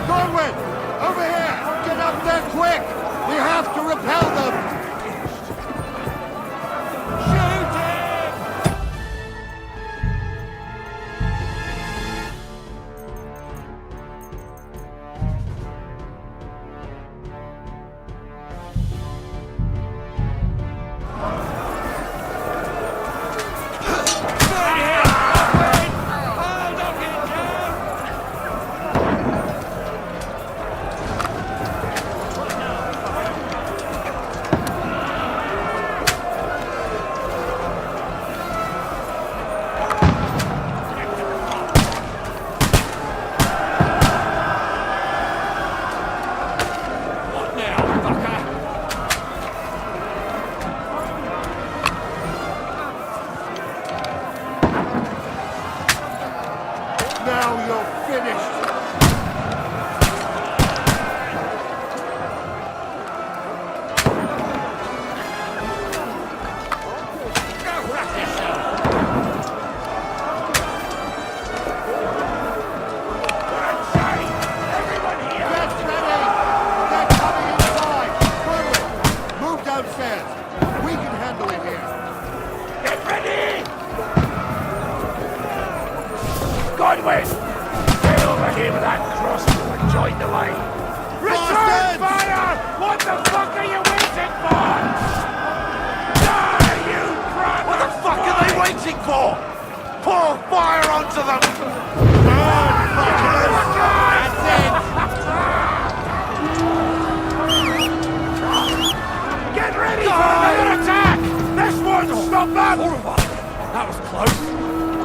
Godwin! Over here! Get up there quick! We have to repel them! Now you're finished! Godwin! Get over here with that crossbow and join the line! Return fire! What the fuck are you waiting for? Die, you brat! What the fuck are they waiting for? Pour fire onto them! Burn, fuckers! That's it! Get ready for another attack! This one's stop them! That was close.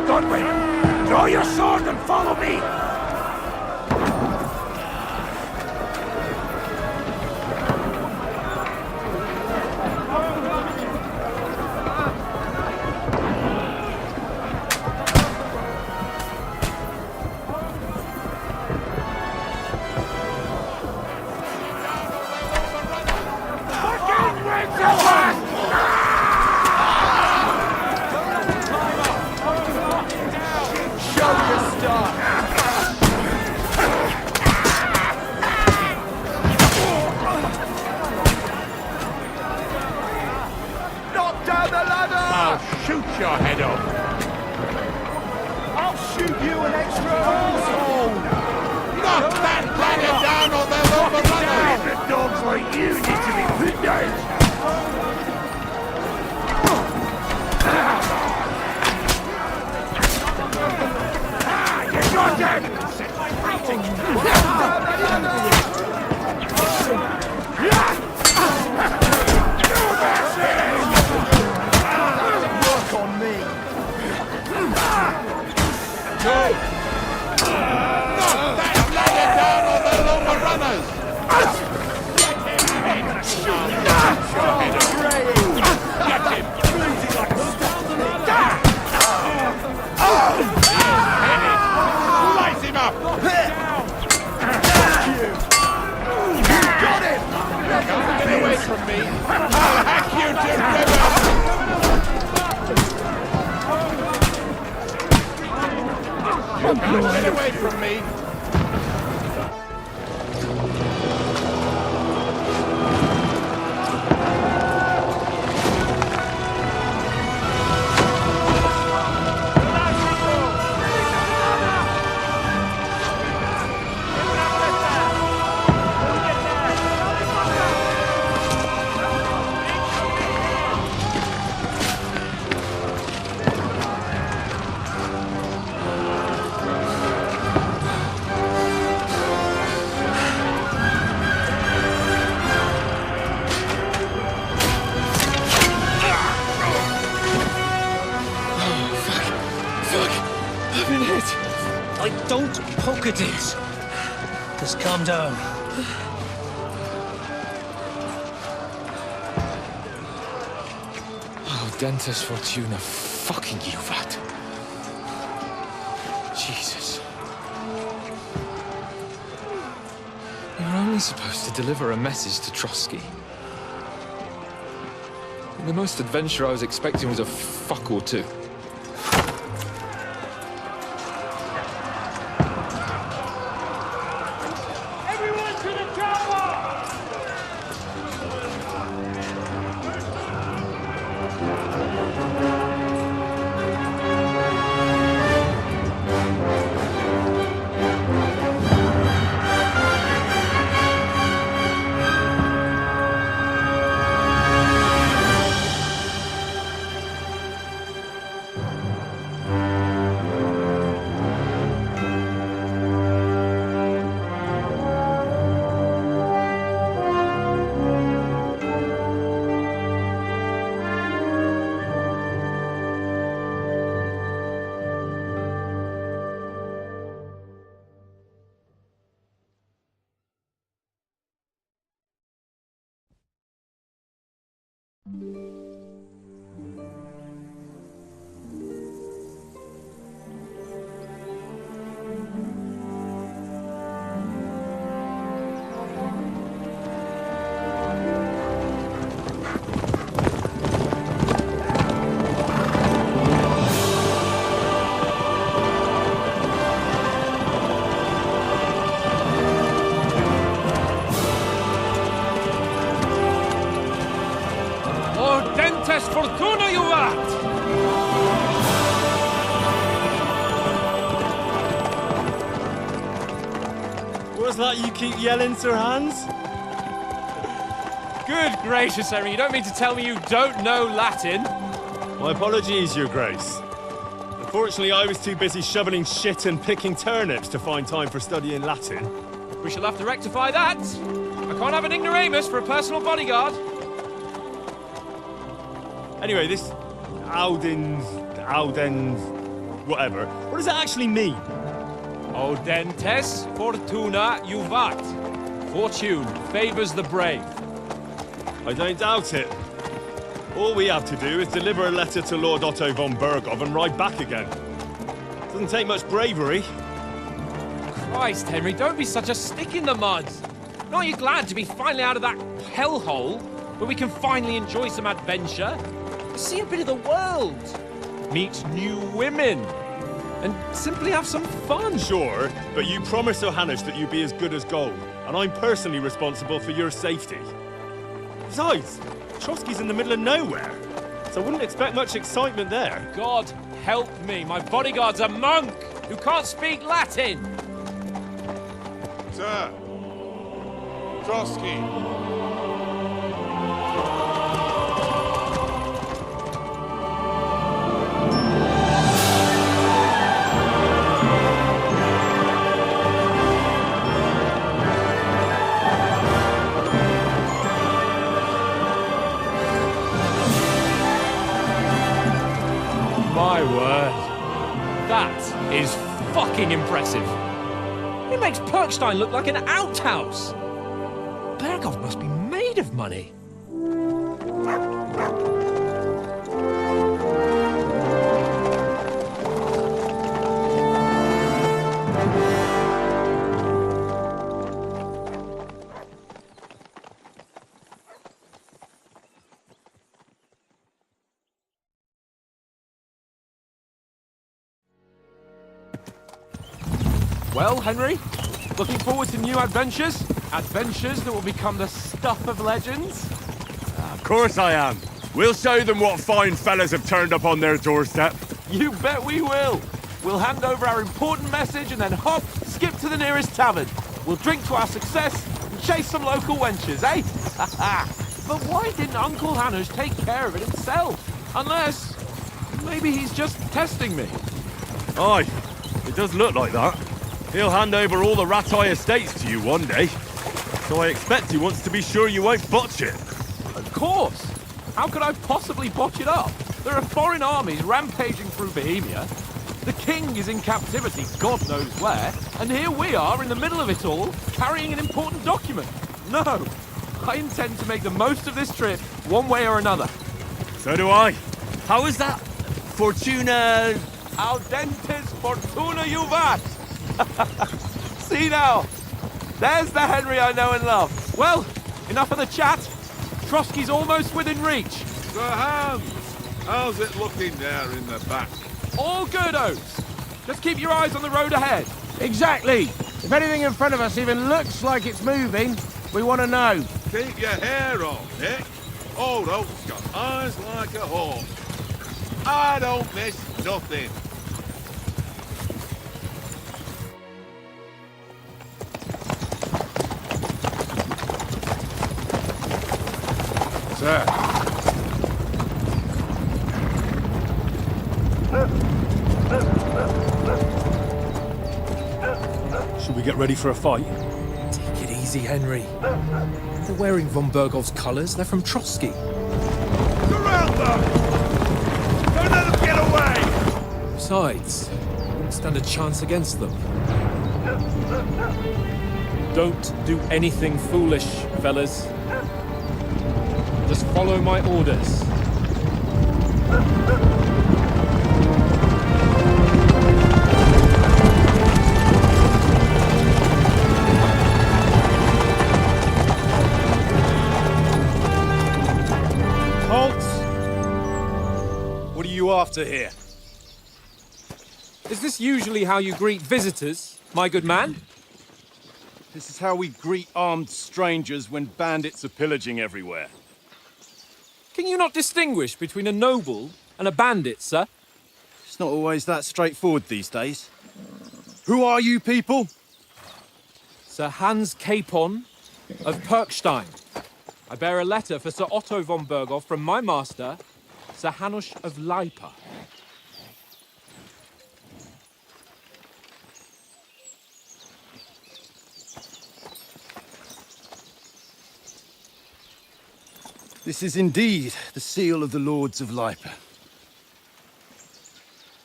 Godwin! Draw your sword and follow me! Fucking Winterland! I'll shoot your head off! I'll shoot you an extra asshole! Knock that ladder down or they'll overrun us! The dogs like you need to be put down! You got him! Work on me! Knock that ladder down or they'll overrun us! Get him! Slice him up! Got him! Get away from me! I'll hack you to ribbons! Get away from me! Don't poke at it. Just calm down. Oh, Dentes Fortuna, fucking you, Vat. Jesus. You're only supposed to deliver a message to Trotsky. And the most adventure I was expecting was a fuck or two. fortuna juvat! What's that you keep yelling, Sir Hans? Good gracious, Henry, you don't mean to tell me you don't know Latin? My apologies, Your Grace. Unfortunately, I was too busy shoveling shit and picking turnips to find time for studying Latin. We shall have to rectify that. I can't have an ignoramus for a personal bodyguard. Anyway, this Audens, whatever. What does that actually mean? Audentes fortuna juvat. Fortune favors the brave. I don't doubt it. All we have to do is deliver a letter to Lord Otto von Bergov and ride back again. Doesn't take much bravery. Christ, Henry, don't be such a stick in the mud. Aren't you glad to be finally out of that hellhole where we can finally enjoy some adventure? See a bit of the world, meet new women, and simply have some fun. Sure, but you promised Johannes that you'd be as good as gold, and I'm personally responsible for your safety. Besides, Trotsky's in the middle of nowhere, so I wouldn't expect much excitement there. God help me, my bodyguard's a monk who can't speak Latin. Sir. Trotsky. My word. That is fucking impressive. It makes Perkstein look like an outhouse. Bergov must be made of money. Well, Henry, looking forward to new adventures? Adventures that will become the stuff of legends? Of course I am. We'll show them what fine fellas have turned up on their doorstep. You bet we will. We'll hand over our important message and then hop, skip to the nearest tavern. We'll drink to our success and chase some local wenches, eh? But why didn't Uncle Hanush take care of it himself? Unless, maybe he's just testing me. Aye, it does look like that. He'll hand over all the Ratai estates to you one day. So I expect he wants to be sure you won't botch it. Of course. How could I possibly botch it up? There are foreign armies rampaging through Bohemia. The king is in captivity, God knows where, and here we are in the middle of it all, carrying an important document. No, I intend to make the most of this trip, one way or another. So do I. How is that? Fortuna... Audentes fortuna juvat! See now, there's the Henry I know and love. Well, enough of the chat. Trotsky's almost within reach. Sir Hans, how's it looking there in the back? All good, Oates. Just keep your eyes on the road ahead. Exactly. If anything in front of us even looks like it's moving, we want to know. Keep your hair on, Nick. Old Oak's got eyes like a hawk. I don't miss nothing. Sir. Should we get ready for a fight? Take it easy, Henry. They're wearing von Bergov's colours. They're from Trotsky. Surround them! Don't let them get away! Besides, wouldn't stand a chance against them. Don't do anything foolish, fellas. Just follow my orders. Halt! What are you after here? Is this usually how you greet visitors, my good man? This is how we greet armed strangers when bandits are pillaging everywhere. Can you not distinguish between a noble and a bandit, sir? It's not always that straightforward these days. Who are you people? Sir Hans Capon of Perkstein. I bear a letter for Sir Otto von Berghoff from my master, Sir Hanush of Leipa. This is indeed the seal of the Lords of Leipa.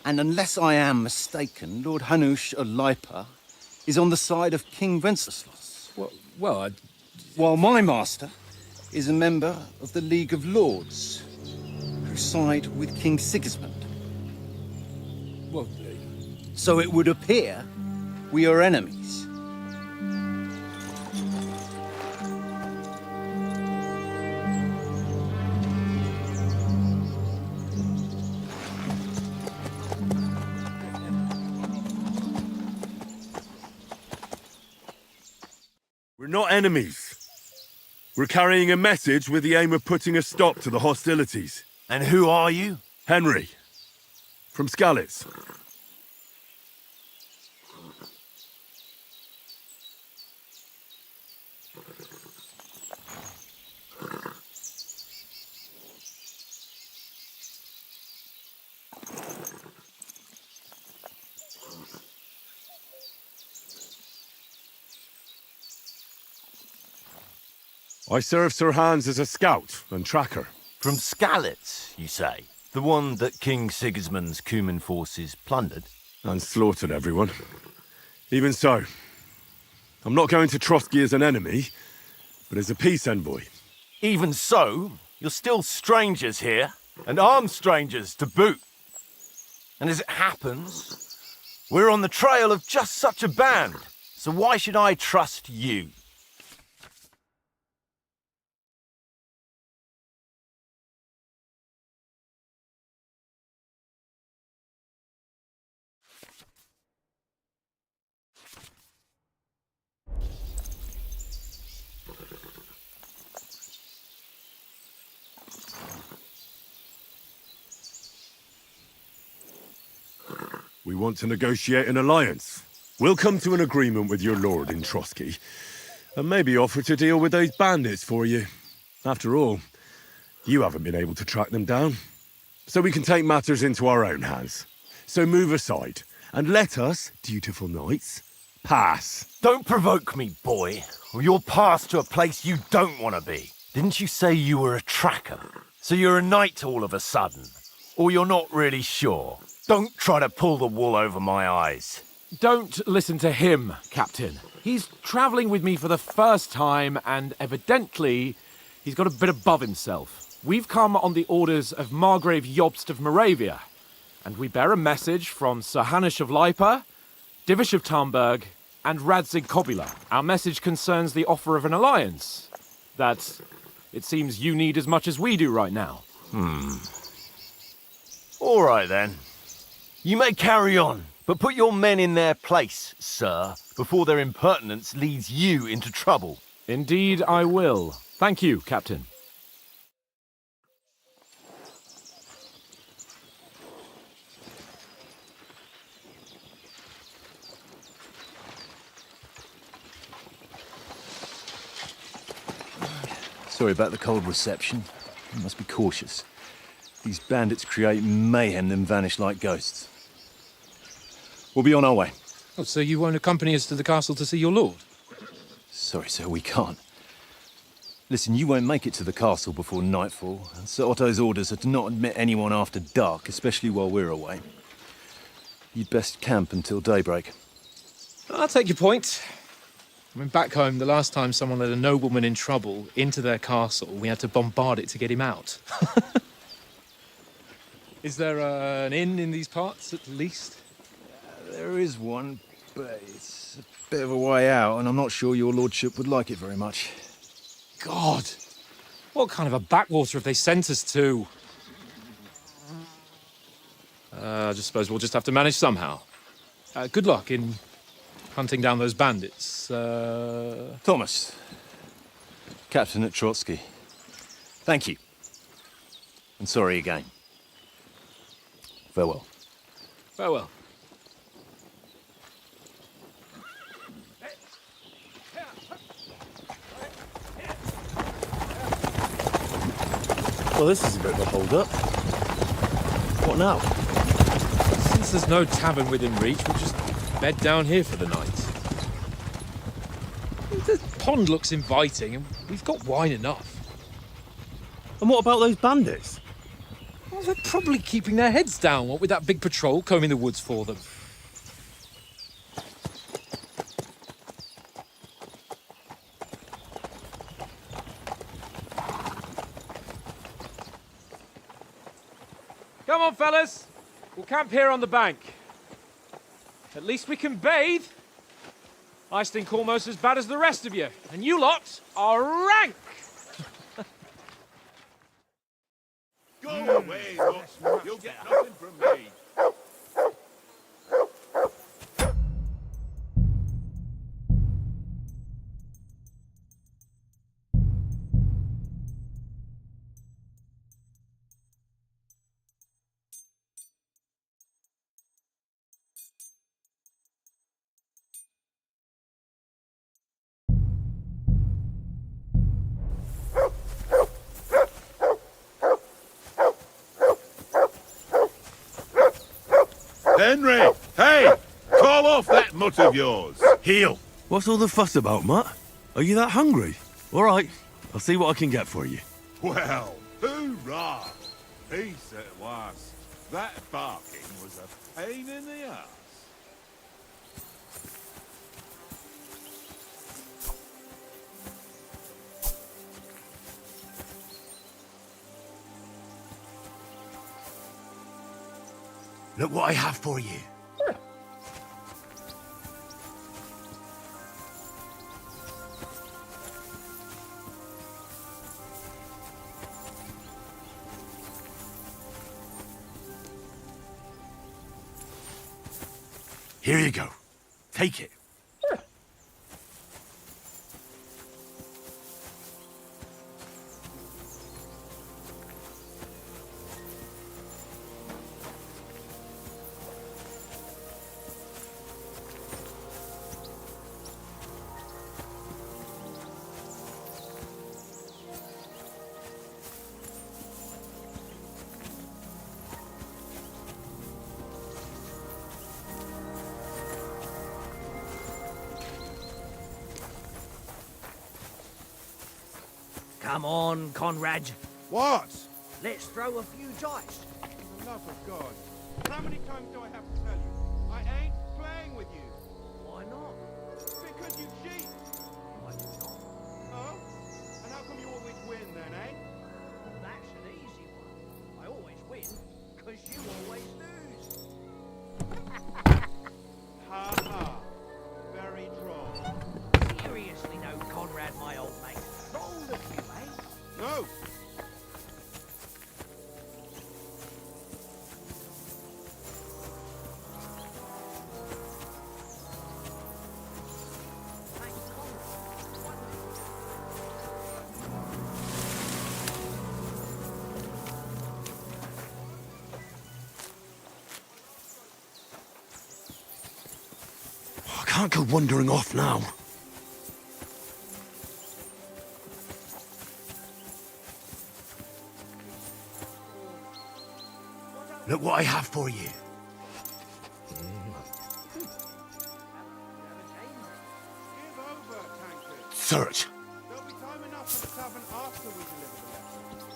And unless I am mistaken, Lord Hanush of Leipa is on the side of King Wenceslas. Well, While my master is a member of the League of Lords, who side with King Sigismund. well, So it would appear we are enemies. We're not enemies. We're carrying a message with the aim of putting a stop to the hostilities. And who are you? Henry, from Skalitz. I serve Sir Hans as a scout and tracker. From Skalitz, you say? The one that King Sigismund's Cuman forces plundered? And slaughtered everyone. Even so, I'm not going to Trotsky as an enemy, but as a peace envoy. Even so, you're still strangers here, and armed strangers to boot. And as it happens, we're on the trail of just such a band, so why should I trust you? We want to negotiate an alliance. We'll come to an agreement with your lord in Trotsky, and maybe offer to deal with those bandits for you. After all, you haven't been able to track them down. So we can take matters into our own hands. So move aside, and let us, dutiful knights, pass. Don't provoke me, boy, or you'll pass to a place you don't want to be. Didn't you say you were a tracker? So you're a knight all of a sudden? Or you're not really sure? Don't try to pull the wool over my eyes. don't listen to him, Captain. He's travelling with me for the first time, and evidently he's got a bit above himself. We've come on the orders of Margrave Jobst of Moravia, and we bear a message from Sir Hanush of Leipa, Divish of Tarnberg, and Radzig Kobyla. Our message concerns the offer of an alliance that it seems you need as much as we do right now. All right, then. You may carry on, but put your men in their place, sir, before their impertinence leads you into trouble. Indeed, I will. Thank you, Captain. Sorry about the cold reception. You must be cautious. These bandits create mayhem, then vanish like ghosts. We'll be on our way. Oh, so you won't accompany us to the castle to see your lord? Sorry, sir, we can't. Listen, you won't make it to the castle before nightfall. Sir Otto's orders are to not admit anyone after dark, especially while we're away. You'd best camp until daybreak. I'll take your point. I mean, back home, the last time someone led a nobleman in trouble into their castle, we had to bombard it to get him out. Is there an inn in these parts, at least? There is one, but it's a bit of a way out, and I'm not sure your lordship would like it very much. God! What kind of a backwater have they sent us to? I just suppose we'll just have to manage somehow. Good luck in hunting down those bandits. Thomas, captain at Trotsky. Thank you. And sorry again. Farewell. Farewell. Well, this is a bit of a hold-up. What now? Since there's no tavern within reach, we'll just bed down here for the night. The pond looks inviting, and we've got wine enough. And what about those bandits? Well, they're probably keeping their heads down, what with that big patrol combing the woods for them. Come on, fellas. We'll camp here on the bank. At least we can bathe. I stink almost as bad as the rest of you, and you lot are rank. Go away, look. You'll get nothing from me. Henry! Hey! Call off that mutt of yours! Heel! What's all the fuss about, Mutt? Are you that hungry? All right, I'll see what I can get for you. Well, hoorah! Peace at last. That barking was a pain in the ass. Look what I have for you. Here you go. Take it. Come on, Conrad. What? Let's throw a few dice. For the love of God. How many times do I have to tell you? I ain't playing with you. Why not? Because you cheat. I do not. Oh? And how come you always win then, eh? Well, that's an easy one. I always win, because you always lose. Ha ha. Very droll. Seriously, no, Conrad, my old mate. Roll the few, eh? No. Thanks, Conrad. Wonderful. I can't go wandering off now. Look what I have for you. Give over, tankard. Search. There'll be time enough for the tavern after we deliver the letter.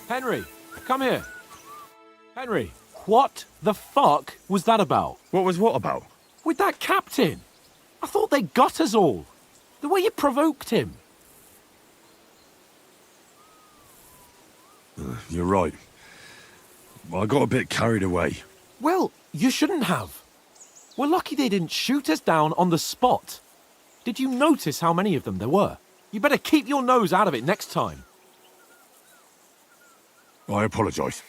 Henry, come here. Henry, what the fuck was that about? What was what about? With that captain? I thought they got us all. The way you provoked him. You're right. I got a bit carried away. Well, you shouldn't have. We're lucky they didn't shoot us down on the spot. Did you notice how many of them there were? You better keep your nose out of it next time. I apologise.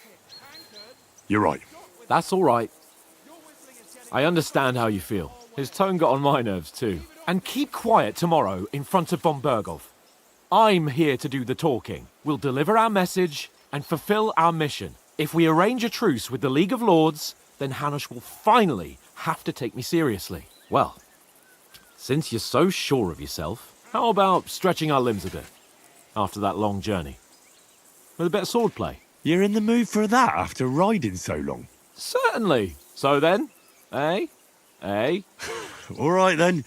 You're right. That's all right. I understand how you feel. His tone got on my nerves too. And keep quiet tomorrow in front of von Berghoff. I'm here to do the talking. We'll deliver our message and fulfill our mission. If we arrange a truce with the League of Lords, then Hanush will finally have to take me seriously. Well, since you're so sure of yourself, how about stretching our limbs a bit after that long journey? With a bit of swordplay. You're in the mood for that after riding so long? Certainly. So then, eh? Eh? All right then.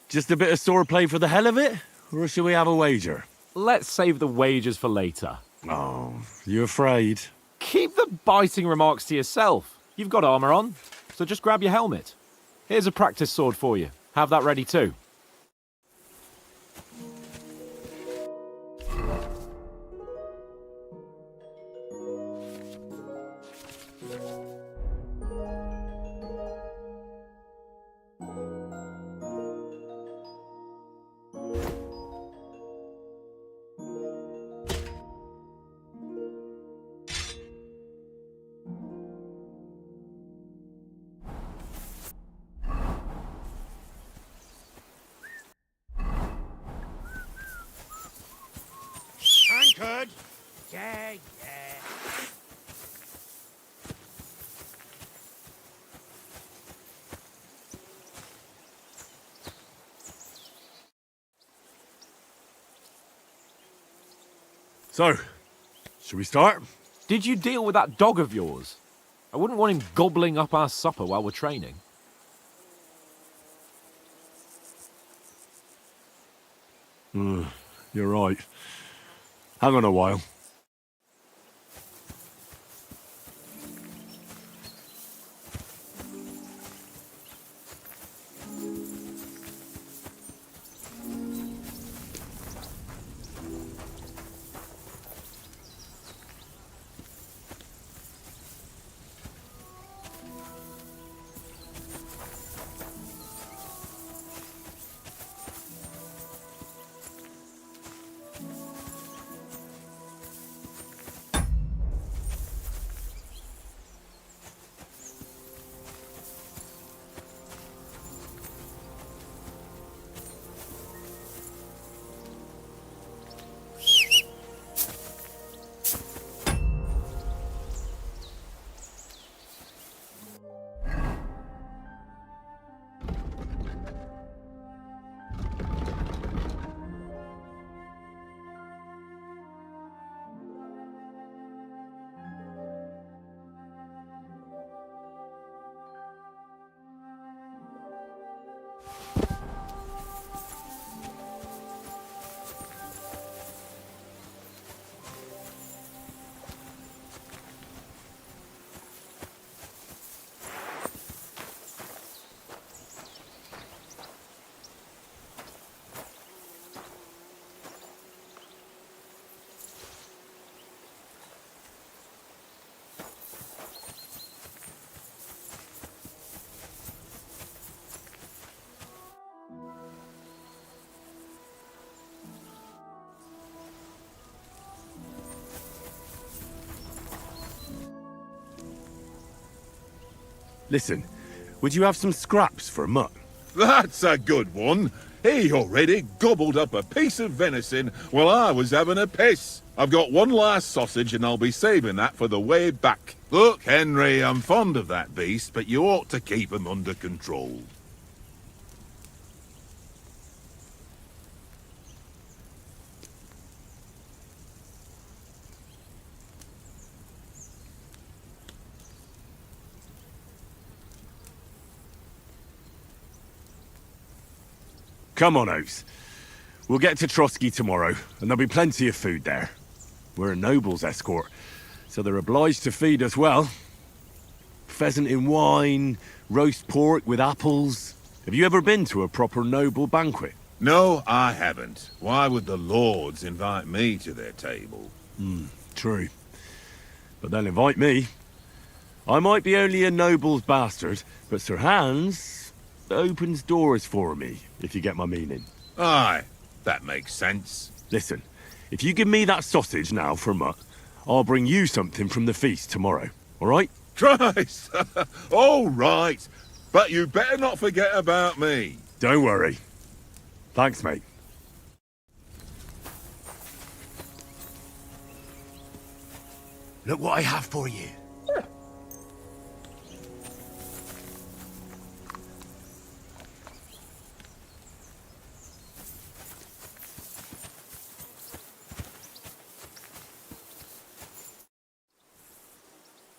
Just a bit of swordplay for the hell of it? Or shall we have a wager? Let's save the wagers for later. Oh, you afraid? Keep the biting remarks to yourself. You've got armor on, so just grab your helmet. Here's a practice sword for you. Have that ready too. Anchored! Yeah, yeah. So, shall we start? Did you deal with that dog of yours? I wouldn't want him gobbling up our supper while we're training. You're right. Hang on a while. Listen, would you have some scraps for Mutt? That's a good one. He already gobbled up a piece of venison while I was having a piss. I've got one last sausage and I'll be saving that for the way back. Look, Henry, I'm fond of that beast, but you ought to keep him under control. Come on, Oates. We'll get to Trotsky tomorrow, and there'll be plenty of food there. We're a noble's escort, so they're obliged to feed us well. Pheasant in wine, roast pork with apples. Have you ever been to a proper noble banquet? No, I haven't. Why would the lords invite me to their table? True. But they'll invite me. I might be only a noble's bastard, but Sir Hans opens doors for me, if you get my meaning. Aye, that makes sense. Listen, if you give me that sausage now for Mutt, I'll bring you something from the feast tomorrow, all right? Christ! All right, but you better not forget about me. Don't worry. Thanks, mate. Look what I have for you.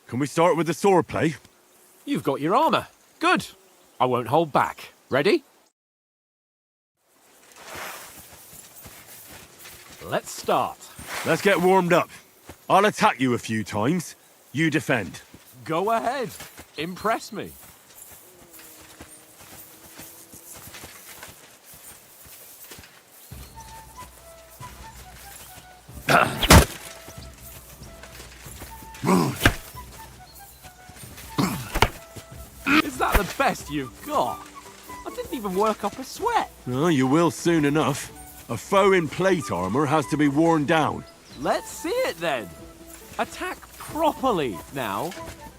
Can we start with the sword play? You've got your armor. Good. I won't hold back. Ready? Let's start. Let's get warmed up. I'll attack you a few times. You defend. Go ahead. Impress me. Is that the best you've got? I didn't even work up a sweat. Oh, you will soon enough. A foe in plate armor has to be worn down. Let's see it then. Attack properly now.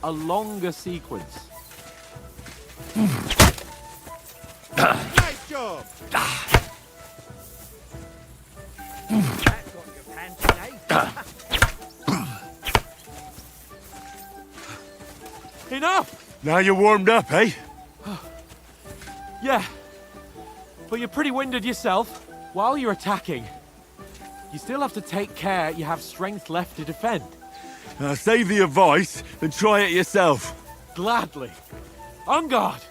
A longer sequence. Nice job! That got your panty, eh? Enough! Now you're warmed up, eh? Yeah. But you're pretty winded yourself. While you're attacking, you still have to take care you have strength left to defend. Save the advice and try it yourself. Gladly. On guard!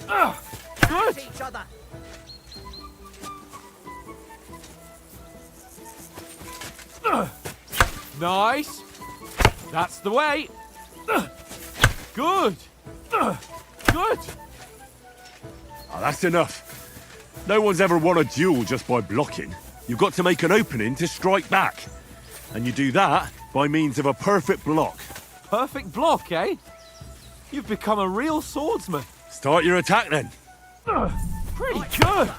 Good! Each other. Nice! That's the way! Good! Good! Oh, that's enough. No one's ever won a duel just by blocking. You've got to make an opening to strike back. And you do that by means of a perfect block. Perfect block, eh? You've become a real swordsman. Start your attack then. Pretty good!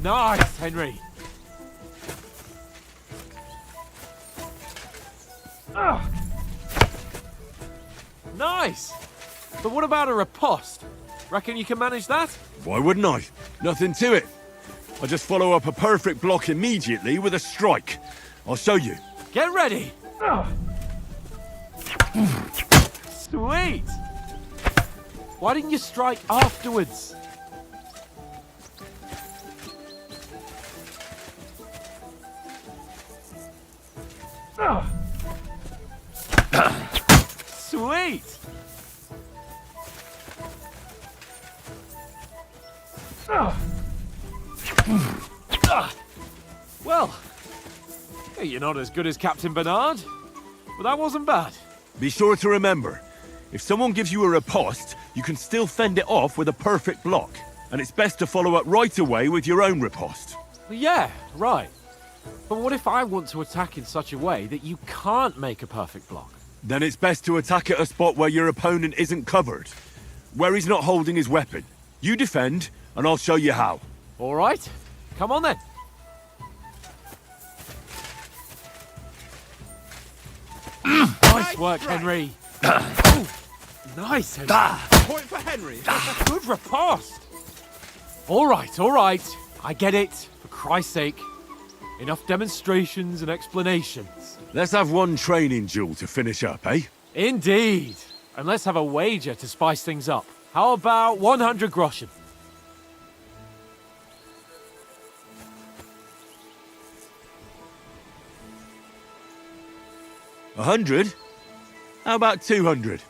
Nice, Henry! Nice! But what about a riposte? Reckon you can manage that? Why wouldn't I? Nothing to it. I just follow up a perfect block immediately with a strike. I'll show you. Get ready! Sweet! Why didn't you strike afterwards? Sweet! Well, you're not as good as Captain Bernard, but that wasn't bad. Be sure to remember, if someone gives you a riposte, you can still fend it off with a perfect block. And it's best to follow up right away with your own riposte. Yeah, right. But what if I want to attack in such a way that you can't make a perfect block? Then it's best to attack at a spot where your opponent isn't covered. Where he's not holding his weapon. You defend, and I'll show you how. All right, come on then. Nice work, Henry. Ooh, nice, Henry. Point for Henry. Good riposte. All right. I get it, for Christ's sake. Enough demonstrations and explanations. Let's have one training duel to finish up, eh? Indeed. And let's have a wager to spice things up. How about 100 groschen? A 100? How about 200?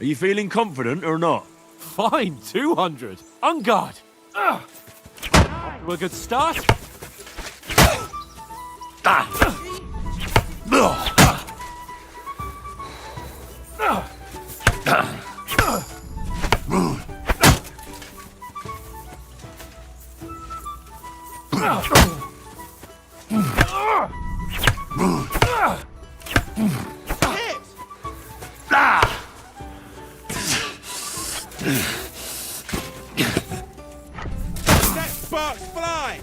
Are you feeling confident or not? Fine, 200. On guard. Off to a good start. Hit! Let sparks fly!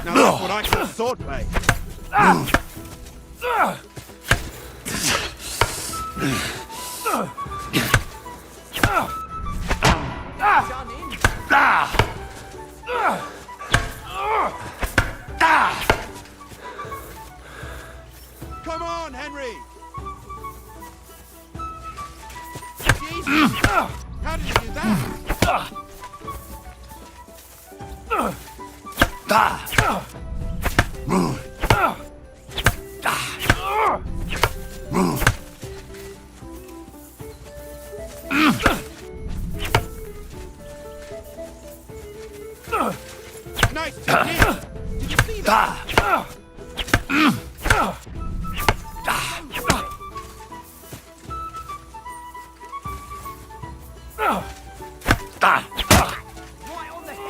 Now that's what I call swordplay. Come on, Henry! Jesus! How did you do that? Nice technique! Did you see that? Right on the head.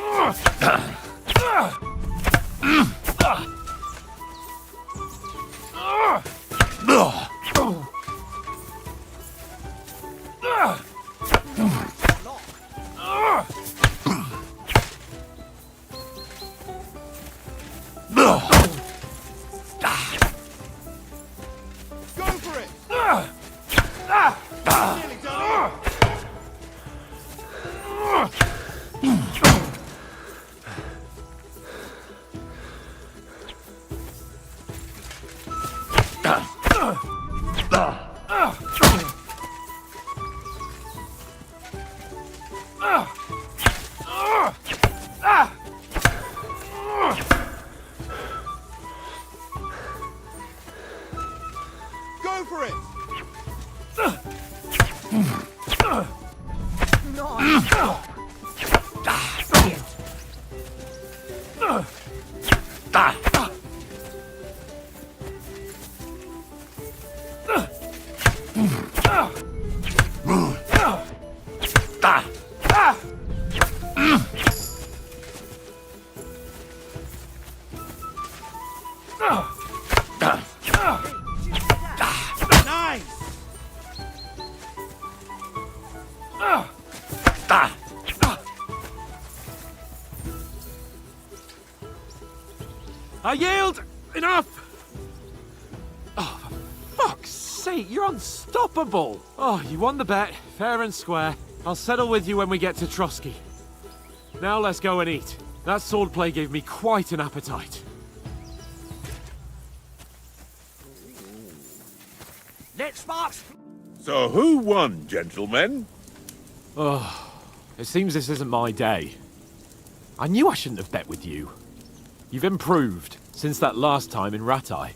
Go for it! Nearly done it. Go for it! Nice! I yield! Enough! Oh, for fuck's sake, you're unstoppable! Oh, you won the bet, fair and square. I'll settle with you when we get to Trotsky. Now let's go and eat. That swordplay gave me quite an appetite. Let sparks. So who won, gentlemen? It seems this isn't my day. I knew I shouldn't have bet with you. You've improved since that last time in Ratai.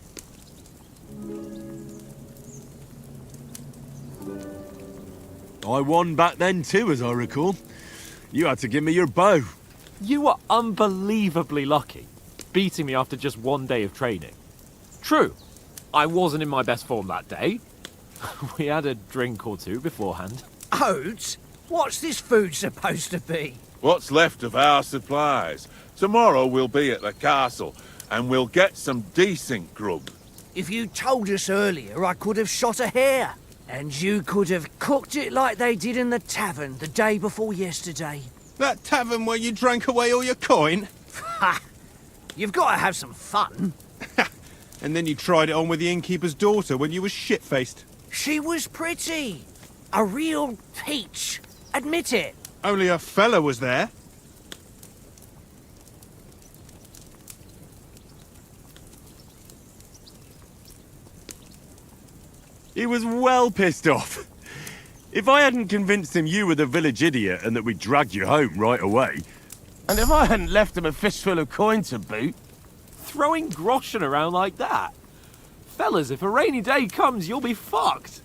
I won back then too, as I recall. You had to give me your bow. You were unbelievably lucky, beating me after just one day of training. True, I wasn't in my best form that day. We had a drink or two beforehand. Oats? What's this food supposed to be? What's left of our supplies? Tomorrow we'll be at the castle, and we'll get some decent grub. If you told us earlier, I could have shot a hare. And you could have cooked it like they did in the tavern the day before yesterday. That tavern where you drank away all your coin? Ha! You've got to have some fun. And then you tried it on with the innkeeper's daughter when you were shit-faced. She was pretty. A real peach. Admit it. Only a fella was there. He was well pissed off. If I hadn't convinced him you were the village idiot and that we dragged you home right away... And if I hadn't left him a fistful of coin to boot, Throwing groschen around like that? Fellas, if a rainy day comes, you'll be fucked.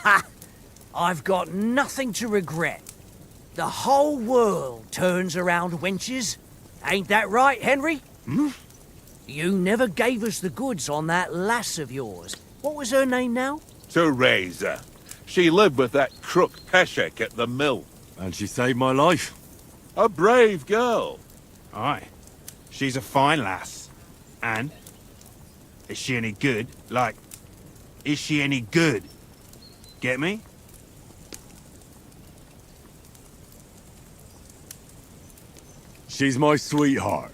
Ha! I've got nothing to regret. The whole world turns around wenches. Ain't that right, Henry? You never gave us the goods on that lass of yours. What was her name now? Teresa. She lived with that crook Peshek at the mill. And she saved my life. A brave girl. Aye. She's a fine lass. And? Is she any good? Like, is she any good? Get me? She's my sweetheart.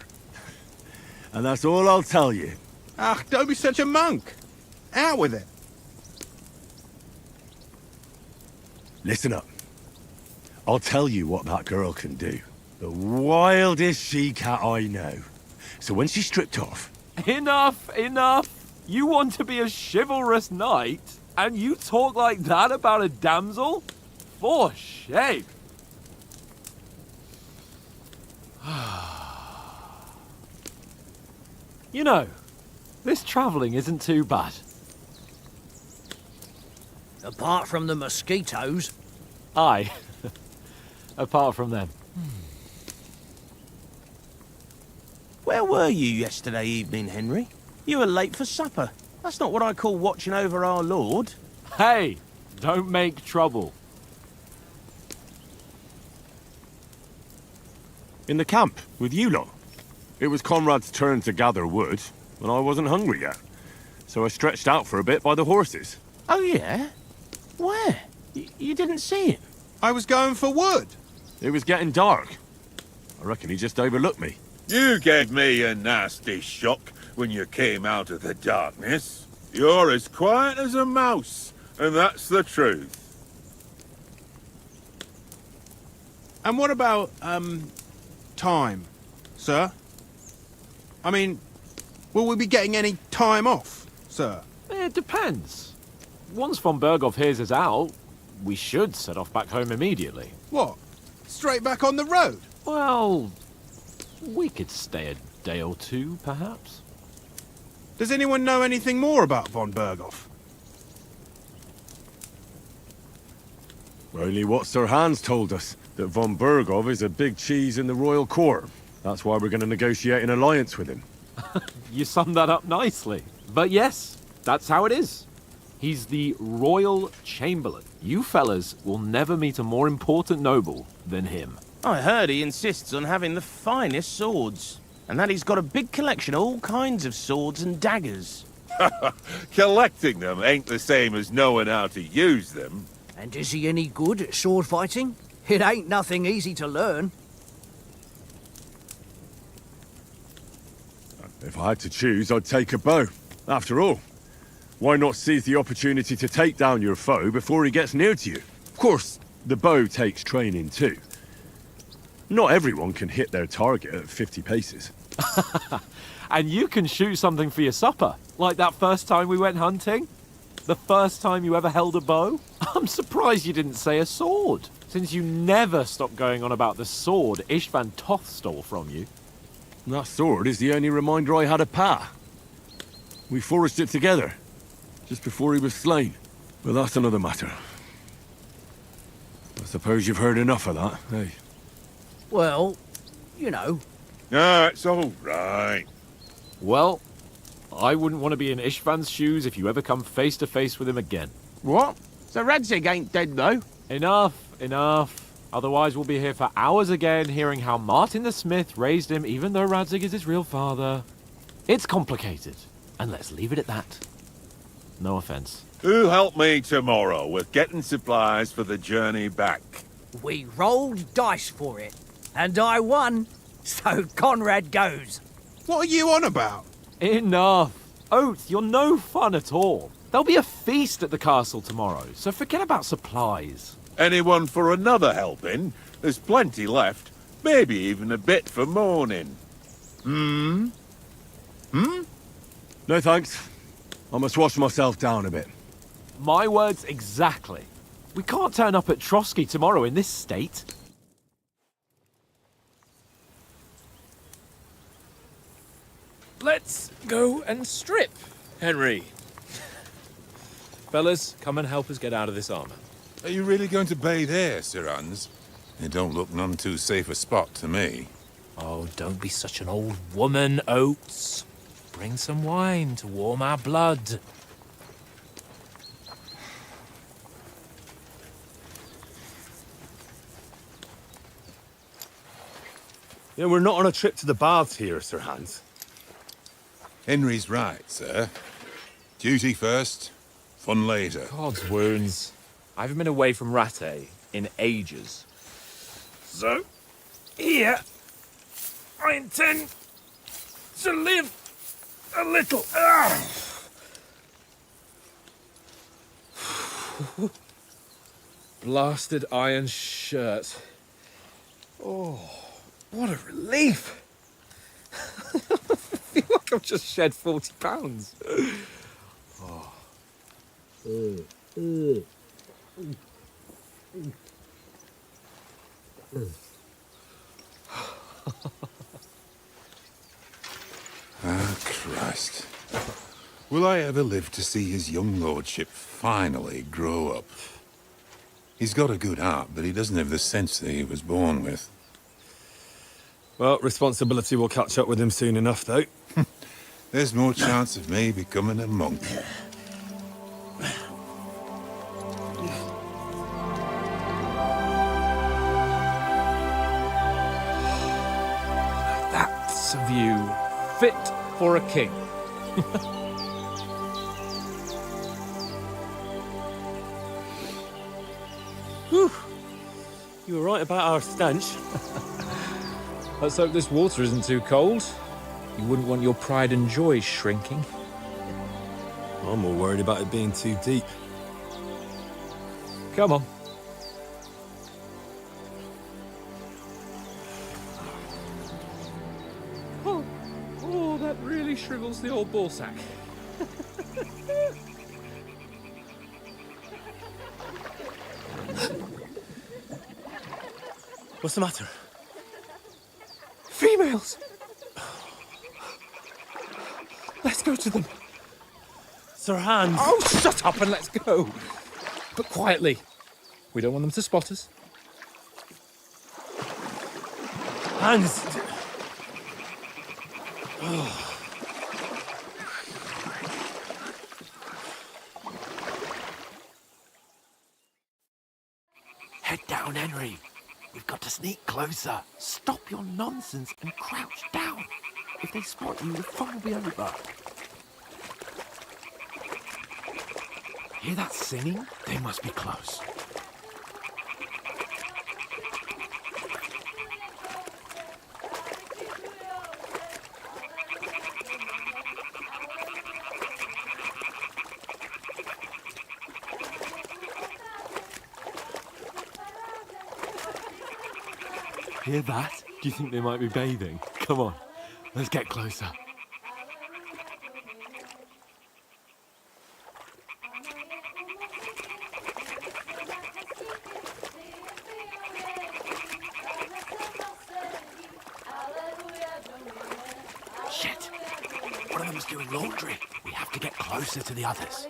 And that's all I'll tell you. Ah, don't be such a monk. Out with it. Listen up. I'll tell you what that girl can do. The wildest she-cat I know. So when she's stripped off, Enough, enough. You want to be a chivalrous knight, and you talk like that about a damsel? For shame. You know, this travelling isn't too bad. Apart from the mosquitoes. Aye. Apart from them. Where were you yesterday evening, Henry? You were late for supper. That's not what I call watching over our lord. Hey, don't make trouble. in the camp with you lot. It was Conrad's turn to gather wood, and I wasn't hungry yet. So I stretched out for a bit by the horses. Oh, yeah? Where? You didn't see him? I was going for wood. It was getting dark. I reckon he just overlooked me. You gave me a nasty shock when you came out of the darkness. You're as quiet as a mouse, and that's the truth. And what about, time, sir? I mean, will we be getting any time off, sir? It depends. Once von Berghoff hears us out, we should set off back home immediately. What? Straight back on the road? Well, we could stay a day or two, perhaps. Does anyone know anything more about von Berghoff? Only what Sir Hans told us, that von Berghoff is a big cheese in the royal court. That's why we're going to negotiate an alliance with him. You summed that up nicely. But yes, that's how it is. He's the Royal Chamberlain. You fellas will never meet a more important noble than him. I heard he insists on having the finest swords, and that he's got a big collection of all kinds of swords and daggers. Collecting them ain't the same as knowing how to use them. And is he any good at sword fighting? It ain't nothing easy to learn. If I had to choose, I'd take a bow. After all, why not seize the opportunity to take down your foe before he gets near to you? Of course, the bow takes training too. Not everyone can hit their target at 50 paces. And you can shoot something for your supper, like that first time we went hunting. The first time you ever held a bow. I'm surprised you didn't say a sword, since you never stopped going on about the sword Istvan Toth stole from you. That sword is the only reminder I had of Pa. We forged it together, just before he was slain. But that's another matter. I suppose you've heard enough of that, eh? Well, you know. Ah, it's all right. Well, I wouldn't want to be in Istvan's shoes if you ever come face to face with him again. What? So Radzig ain't dead, though? Enough. Otherwise we'll be here for hours again hearing how Martin the Smith raised him even though Radzig is his real father. It's complicated, and let's leave it at that. No offense. Who'll help me tomorrow with getting supplies for the journey back? We rolled dice for it, and I won, so Conrad goes. What are you on about? Enough. Oath, you're no fun at all. There'll be a feast at the castle tomorrow, so forget about supplies. Anyone for another helping? There's plenty left. Maybe even a bit for morning. No thanks. I must wash myself down a bit. My words exactly. We can't turn up at Trotsky tomorrow in this state. Let's go and strip, Henry. Fellas, come and help us get out of this armor. Are you really going to bathe here, Sir Hans? It don't look none too safe a spot to me. Oh, don't be such an old woman, Oates. Bring some wine to warm our blood. Yeah, we're not on a trip to the baths here, Sir Hans. Henry's right, sir. Duty first, fun later. God's wounds. I haven't been away from Rattay in ages. So, here, I intend to live a little. Blasted iron shirt. Oh, what a relief! I feel like I've just shed 40 pounds. Ah, Christ. Will I ever live to see his young lordship finally grow up? He's got a good heart, but he doesn't have the sense that he was born with. Well, responsibility will catch up with him soon enough, though. There's more chance of me becoming a monk. That's a view fit for a king. Whew. You were right about our stench. Let's hope this water isn't too cold. You wouldn't want your pride and joy shrinking. I'm more worried about it being too deep. Come on. Oh, that really shrivels the old ball sack. What's the matter? Females! Let's go to them. Sir Hans! Oh, shut up and let's go. But quietly. We don't want them to spot us. Hans! Head down, Henry. We've got to sneak closer. Stop your nonsense and crouch down. If they spot you, the fun will be over. Hear that singing? They must be close. Hear that? Do you think they might be bathing? Come on, let's get closer. Shit! One of them's doing laundry. We have to get closer to the others.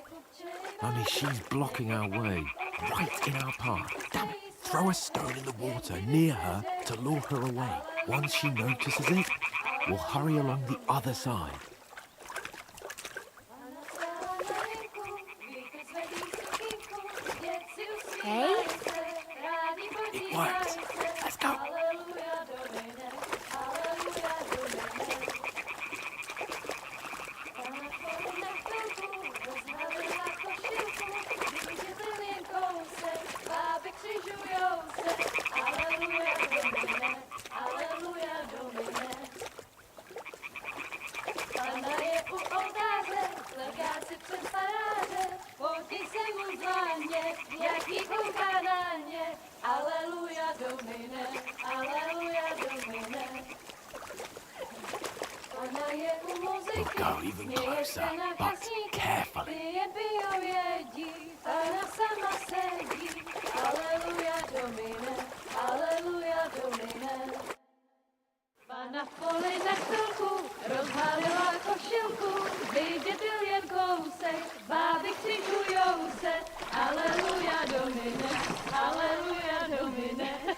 Only she's blocking our way, right in our path. Damn it! Throw a stone in the water near her to lure her away. Once she notices it, we'll hurry along the other side. Hey? It worked. Let's go. We'll go even closer, but carefully. Na poli na chvilku rozhalila košilku, vidět byl jen kousek, báby křižujou se, aleluja domine, aleluja domine.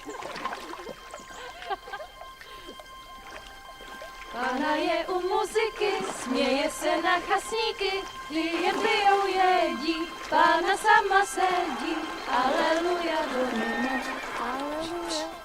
Pána je u muziky, směje se na chasníky, klienty ją jedí, pána sama sedí, aleluja domine, aleluja.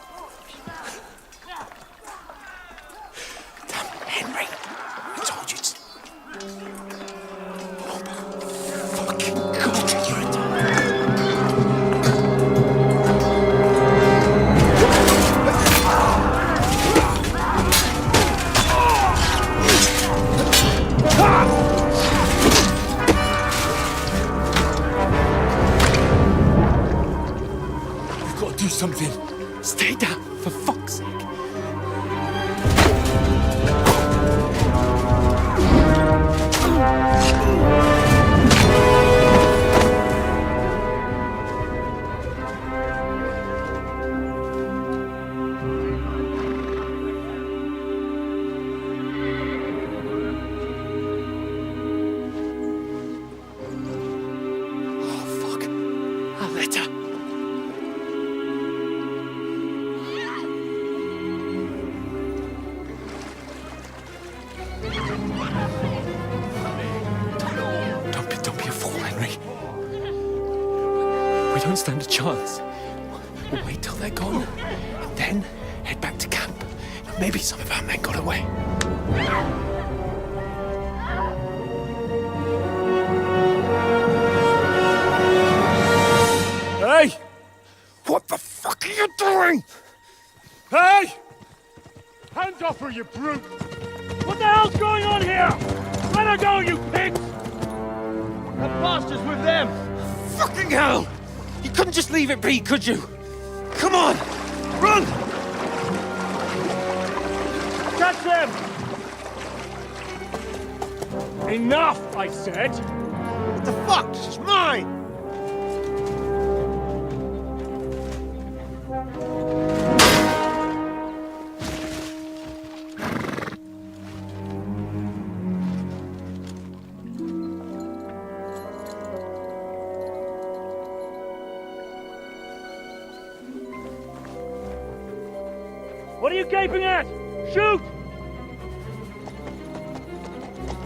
moving. Stay down, for fuck's sake. Oh, fuck. A letter. Don't be a fool, Henry. We don't stand a chance. We'll wait till they're gone, and then head back to camp. Maybe some of our men got away. Hey! What the fuck are you doing? Hey! Hands off her, you brute! What the hell's going on here? Let her go, you pigs! The bastards with them! Fucking hell! You couldn't just leave it be, could you? Come on! Run! Catch them! Enough, I said! What the fuck? She's mine! What are you gaping at? Shoot!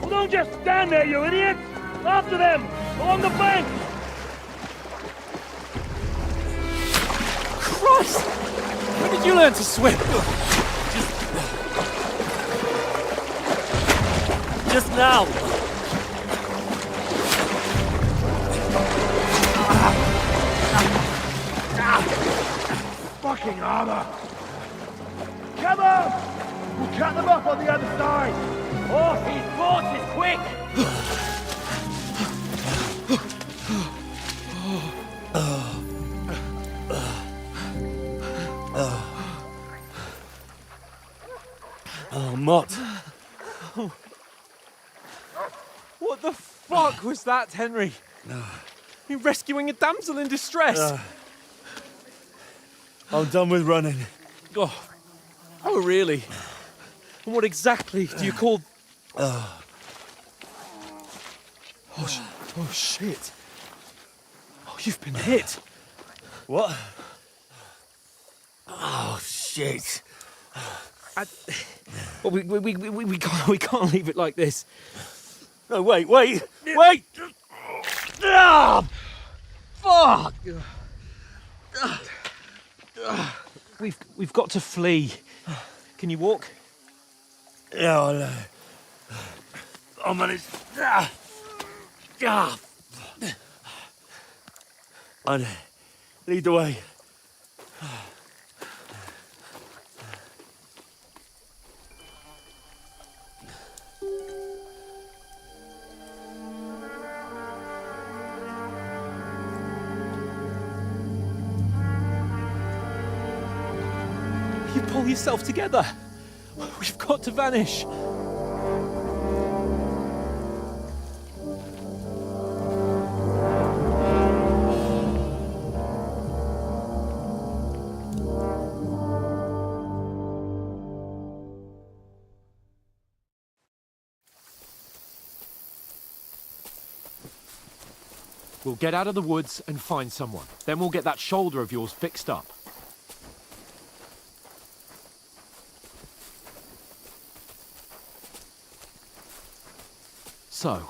Well, don't just stand there, you idiots! After them! Along the bank! Christ! When did you learn to swim? Just now! Fucking armor! Come on! We'll cut them off on the other side! Off his horses, quick! Oh, Mott. What the fuck was that, Henry? You rescuing a damsel in distress? I'm done with running. Oh, really? And what exactly do you call... Oh, shit. Oh, you've been hit. What? Oh, shit. Well, we can't leave it like this. No, wait! Ah! Fuck! We've got to flee. Can you walk? Yeah, I'll manage. Ah! I'd lead the way. You pull yourself together. We've got to vanish. We'll get out of the woods and find someone. Then we'll get that shoulder of yours fixed up. So,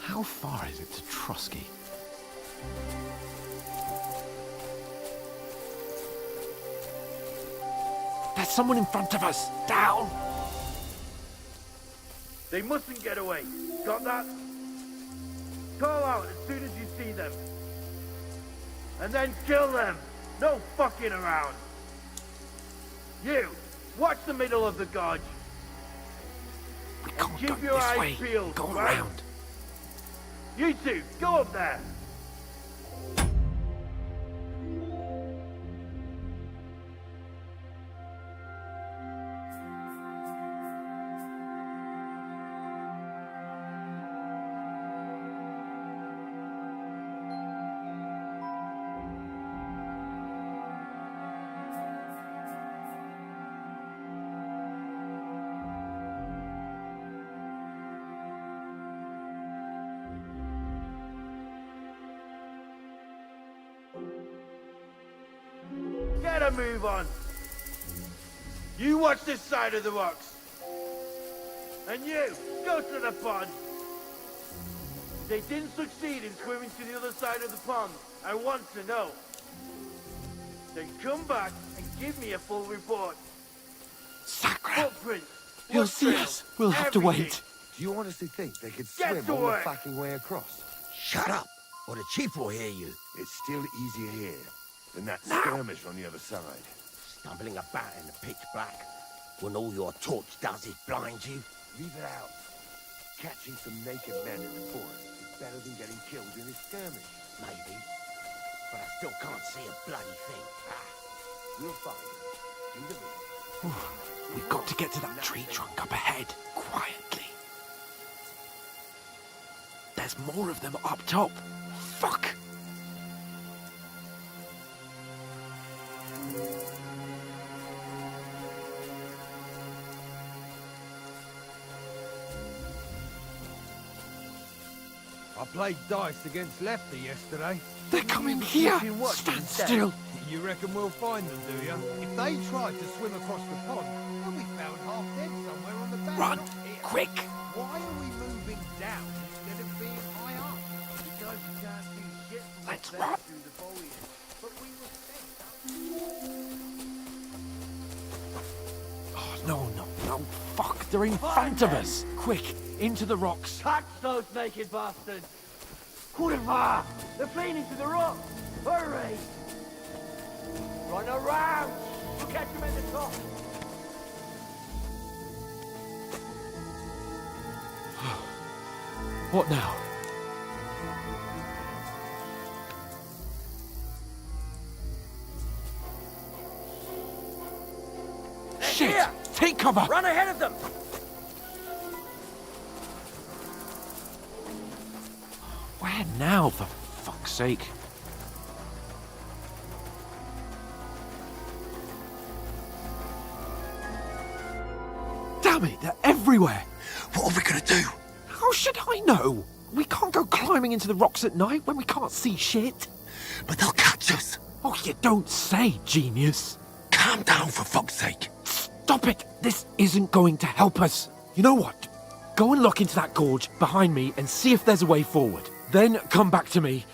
how far is it to Trusky? There's someone in front of us! Down! They mustn't get away. Got that? Call out as soon as you see them. And then kill them. No fucking around. You, watch the middle of the gorge. We can't Keep go your this eyes way. peeled, Go right? around. You two, go up there. better move on. You watch this side of the rocks. And you, go to the pond. If they didn't succeed in swimming to the other side of the pond, I want to know. Then come back and give me a full report. Sacre! Footprints. He'll blood see trails, us. We'll have to everything. wait. Do you honestly think they could Get swim to all work. the fucking way across? Shut up, or the chief will hear you. It's still easier here than that skirmish on the other side. Stumbling about in the pitch black, when all your torch does is blind you. Leave it out. Catching some naked men in the forest is better than getting killed in a skirmish. Maybe, but I still can't see a bloody thing. We'll find it. Do the bit. We've got to get to that tree trunk up ahead, quietly. There's more of them up top. Fuck! I played dice against Lefty yesterday. They're coming here! Keeping watch Stand instead. still! You reckon we'll find them, do you? If they tried to swim across the pond, they'll be found half dead somewhere on the bank. Run! not here. Quick! Why are we moving down instead of being high up? Because you can't see shit from Let's up there run. through the foliage. But we were sent Oh, no. Fuck, they're in front of us! Quick, into the rocks. Catch those naked bastards! Kurva! They're fleeing into the rock! Hurry! Run around! We'll catch them at the top! What now? Shit! Here! Take cover! Run ahead of them! Where now, for fuck's sake? Damn it, they're everywhere! What are we gonna do? How should I know? We can't go climbing into the rocks at night when we can't see shit. But they'll catch us. Oh, you don't say, genius. Calm down, for fuck's sake. Stop it! This isn't going to help us. You know what? Go and look into that gorge behind me and see if there's a way forward. Then come back to me.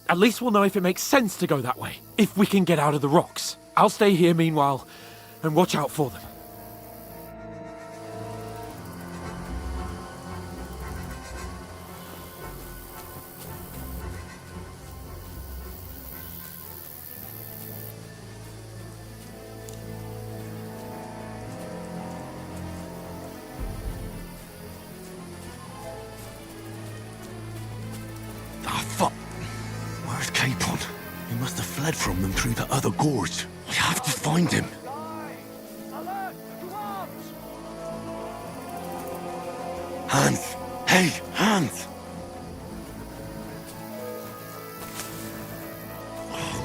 At least we'll know if it makes sense to go that way. If we can get out of the rocks. I'll stay here meanwhile and watch out for them. Ah, fuck. Where's Capon? He must have fled from them through the other gorge. We have to find him. Hans! Hey, Hans!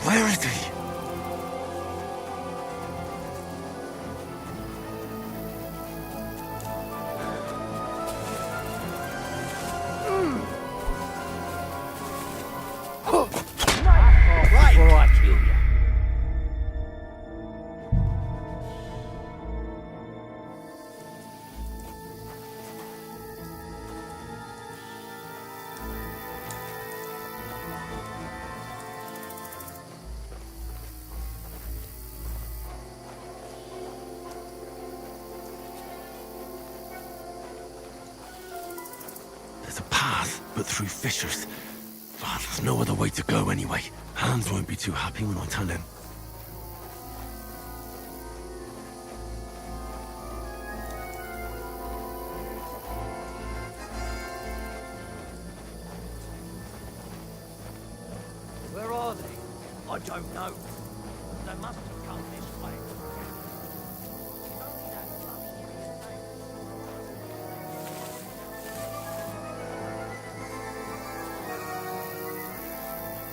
Where is he? Right. Before I kill you. There's a path, but through fissures. Oh, there's no other way to go anyway. Hans won't be too happy when I tell him. Where are they? I don't know. They must have come this way. If only that bloody snake.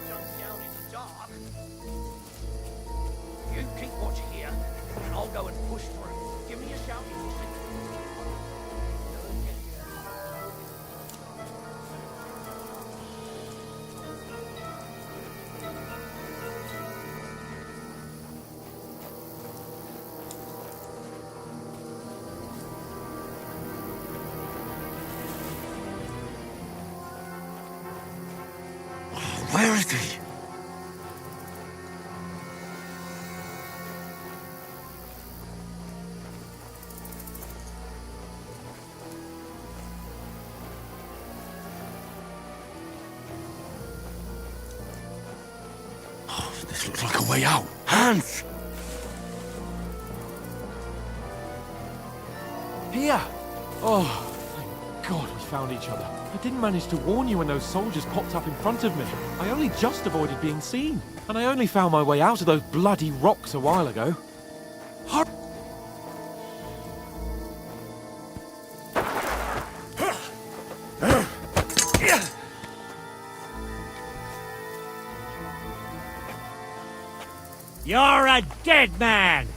Jump down in the dark. You keep watch here, and I'll go and push through. Give me a shout if you see. Marty! Oh, this looks like a way out. Hans! Here! Oh, thank God we found each other. I didn't manage to warn you when those soldiers popped up in front of me. I only just avoided being seen. And I only found my way out of those bloody rocks a while ago. You're a dead man!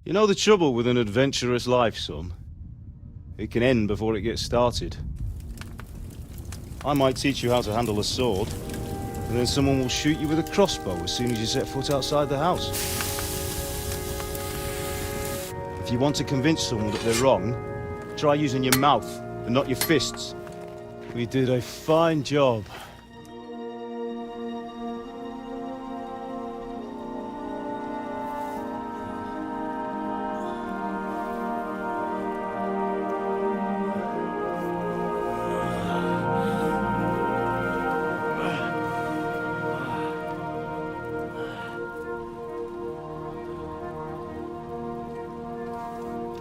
You know the trouble with an adventurous life, son? It can end before it gets started. I might teach you how to handle a sword, and then someone will shoot you with a crossbow as soon as you set foot outside the house. If you want to convince someone that they're wrong, try using your mouth and not your fists. We did a fine job.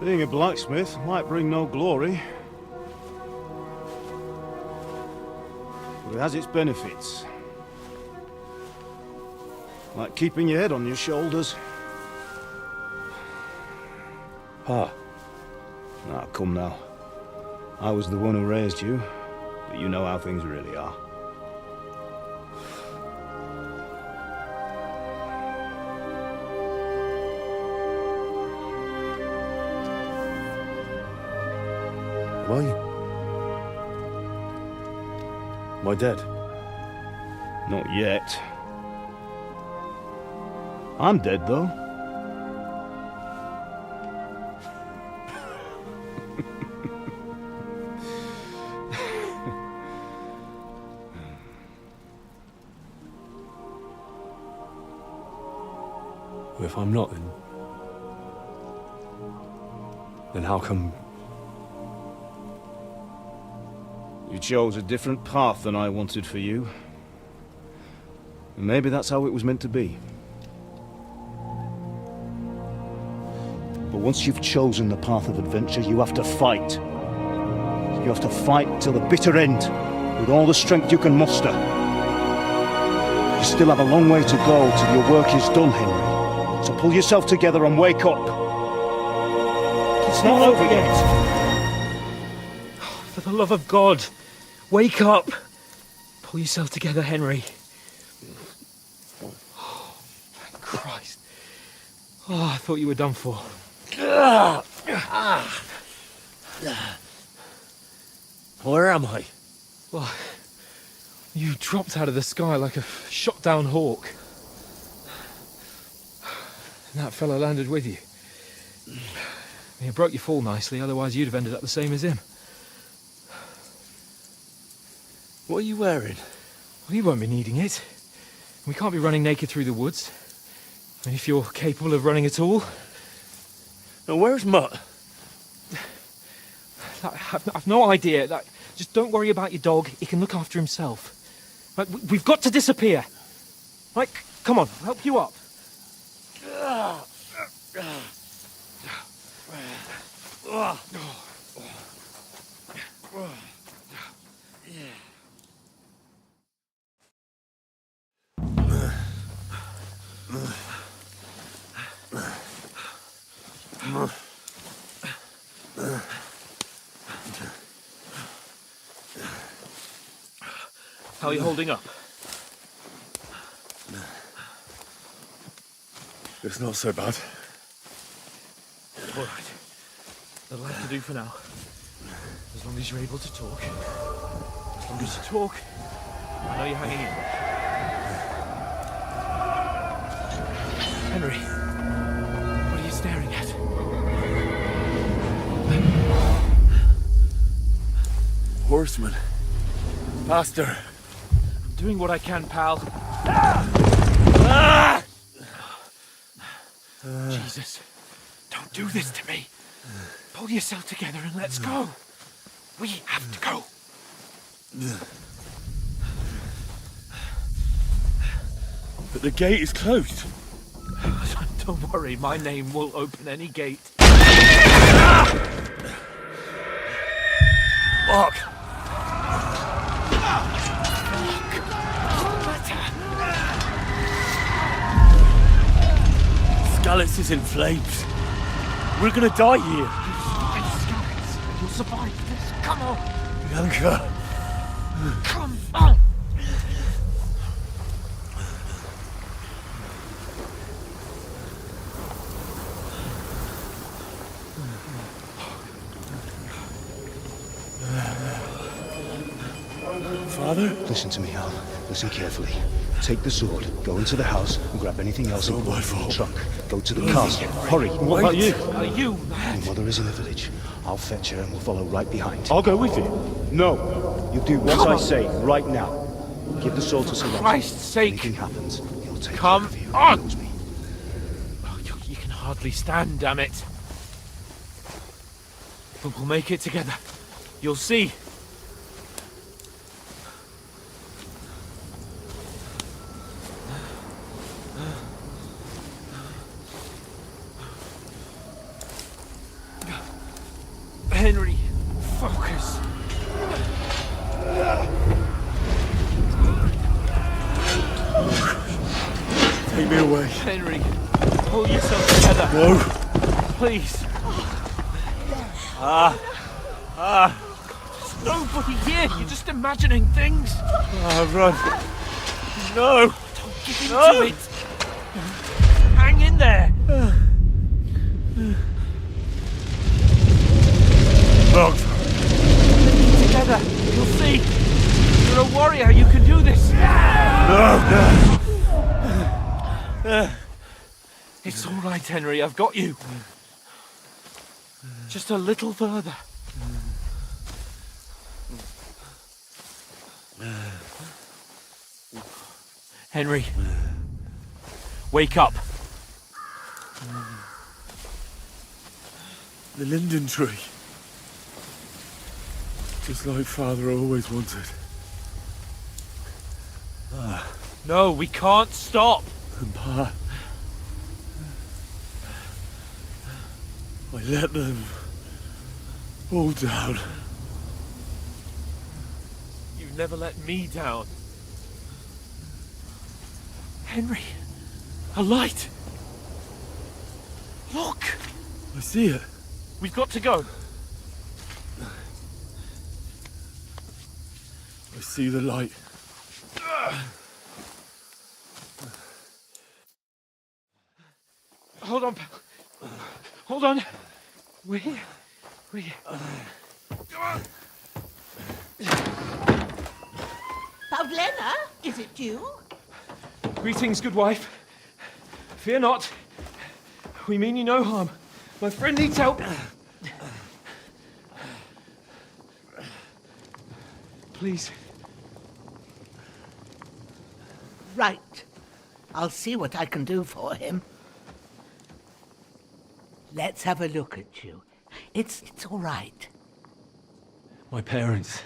Being a blacksmith might bring no glory, but it has its benefits. Like keeping your head on your shoulders. Pa. Ah, come now. I was the one who raised you, but you know how things really are. Am I dead? Not yet. I'm dead, though. If I'm not, then how come... You chose a different path than I wanted for you. And maybe that's how it was meant to be. But once you've chosen the path of adventure, you have to fight. You have to fight till the bitter end, with all the strength you can muster. You still have a long way to go till your work is done, Henry. So pull yourself together and wake up. It's not over yet. For the love of God, wake up! Pull yourself together, Henry. Oh, thank Christ. Oh, I thought you were done for. Where am I? Well, you dropped out of the sky like a shot-down hawk. And that fella landed with you. You broke your fall nicely, otherwise you'd have ended up the same as him. What are you wearing? Well, you won't be needing it. We can't be running naked through the woods. And if you're capable of running at all. Now, where's Mutt? I've no idea. Just don't worry about your dog. He can look after himself. We've got to disappear. Right, come on, I'll help you up. How are you holding up? It's not so bad. All right. That'll have to do for now. As long as you're able to talk. As long as you talk, I know you're hanging in there. Henry, what are you staring at? Horseman. Faster. I'm doing what I can, pal. Jesus, don't do this to me. Pull yourself together and let's go. We have to go. But the gate is closed. Don't worry, my name will open any gate. Fuck. Skalitz is in flames. We're gonna die here. You'll survive this. Come on. Bianca. Come on. Father? Listen to me, Hal. Listen carefully. Take the sword, go into the house, and grab anything else important from the trunk. Go to the castle. Hurry. What about you? You, Your mother is in the village. I'll fetch her and we'll follow right behind. I'll go with you. No. You do what I say right now. Give the sword to Sir Christ's sake. Anything happens, he'll take Come care of you. on. He knows me. Oh, you can hardly stand, damn it. But we'll make it together. You'll see. Henry, focus. Take me away. Henry, pull yourself together. No. Please. There's nobody here. You're just imagining things. Run. No. Don't give in to it. Hang in there. Locked. Together. You'll see. You're a warrior. You can do this. No. It's all right, Henry. I've got you. Just a little further. Henry. Wake up. The linden tree. Just like Father always wanted. No, we can't stop. And Pa. I let them all down. You never let me down. Henry, a light. Look. I see it. We've got to go. I see the light. Hold on, pal. Hold on. We're here. We're here. Come on. Pavlena, is it you? Greetings, good wife. Fear not. We mean you no harm. My friend needs help. Please. Right. I'll see what I can do for him. Let's have a look at you. It's all right. My parents.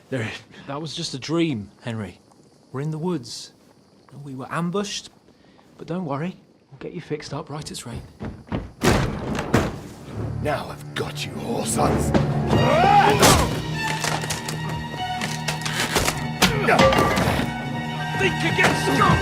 They're... That was just a dream, Henry. We're in the woods. We were ambushed. But don't worry. We'll get you fixed up right as rain. Now I've got you, whoresons. Think again, Scott!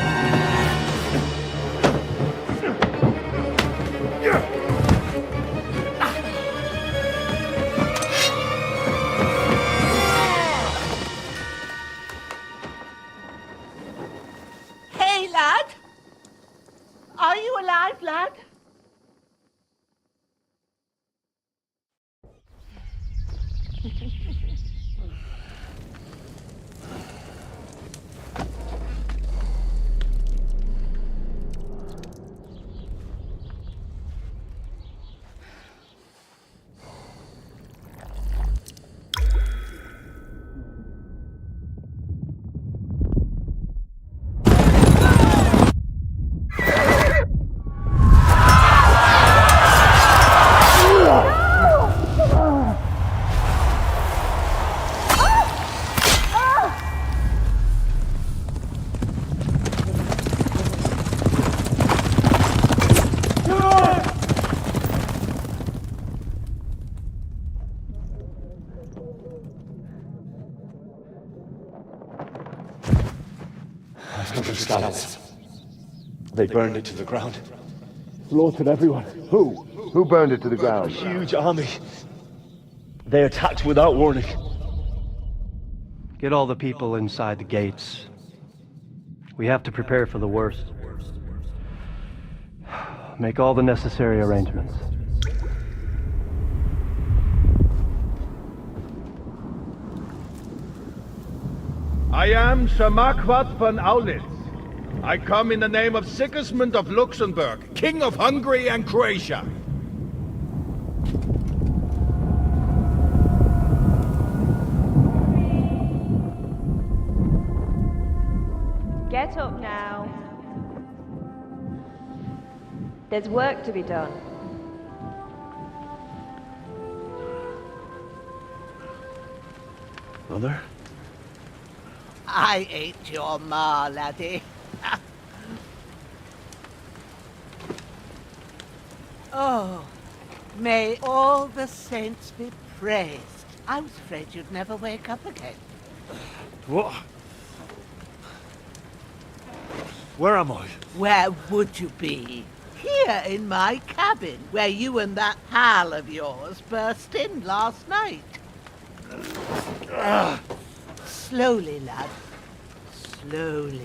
the scouts. They burned it to the ground. Slaughtered everyone. Who? Who burned it to the ground? A huge army. They attacked without warning. Get all the people inside the gates. We have to prepare for the worst. Make all the necessary arrangements. I am Sir Marquardt von Aulitz. I come in the name of Sigismund of Luxembourg, King of Hungary and Croatia. Get up now. There's work to be done. Mother? I ain't your ma, laddie. Oh, may all the saints be praised. I was afraid you'd never wake up again. What? Where am I? Where would you be? Here in my cabin, where you and that pal of yours burst in last night. Slowly, lad. Slowly.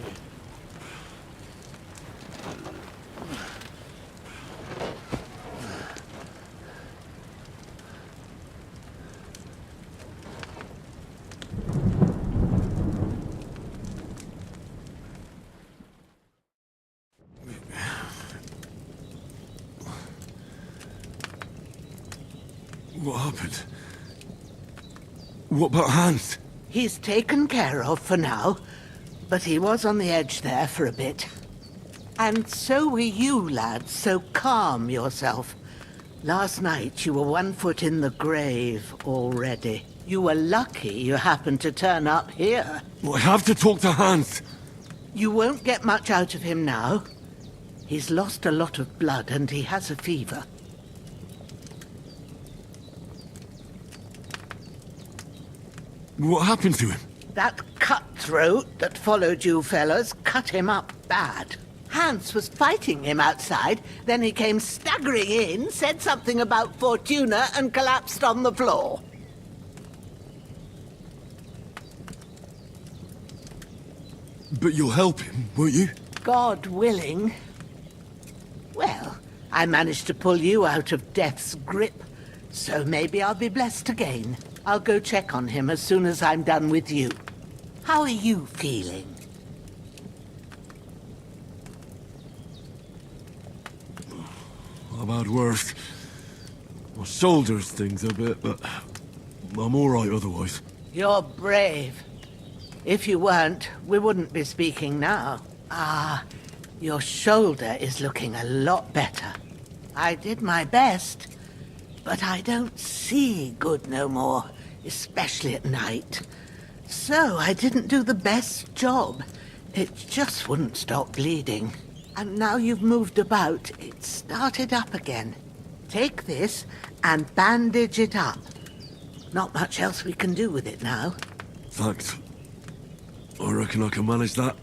What happened? What about Hans? He's taken care of for now, but he was on the edge there for a bit. And so were you, lad, so calm yourself. Last night you were 1 foot in the grave already. You were lucky you happened to turn up here. Well, I have to talk to Hans. You won't get much out of him now. He's lost a lot of blood and he has a fever. What happened to him? That cutthroat that followed you fellas cut him up bad. Hans was fighting him outside, then he came staggering in, said something about Fortuna, and collapsed on the floor. But you'll help him, won't you? God willing. Well, I managed to pull you out of death's grip, so maybe I'll be blessed again. I'll go check on him as soon as I'm done with you. How are you feeling? I've had worse. My shoulders stings a bit, but I'm all right otherwise. You're brave. If you weren't, we wouldn't be speaking now. Ah, your shoulder is looking a lot better. I did my best, but I don't see good no more, especially at night. So I didn't do the best job. It just wouldn't stop bleeding. And now you've moved about, it started up again. Take this and bandage it up. Not much else we can do with it now. Thanks. I reckon I can manage that.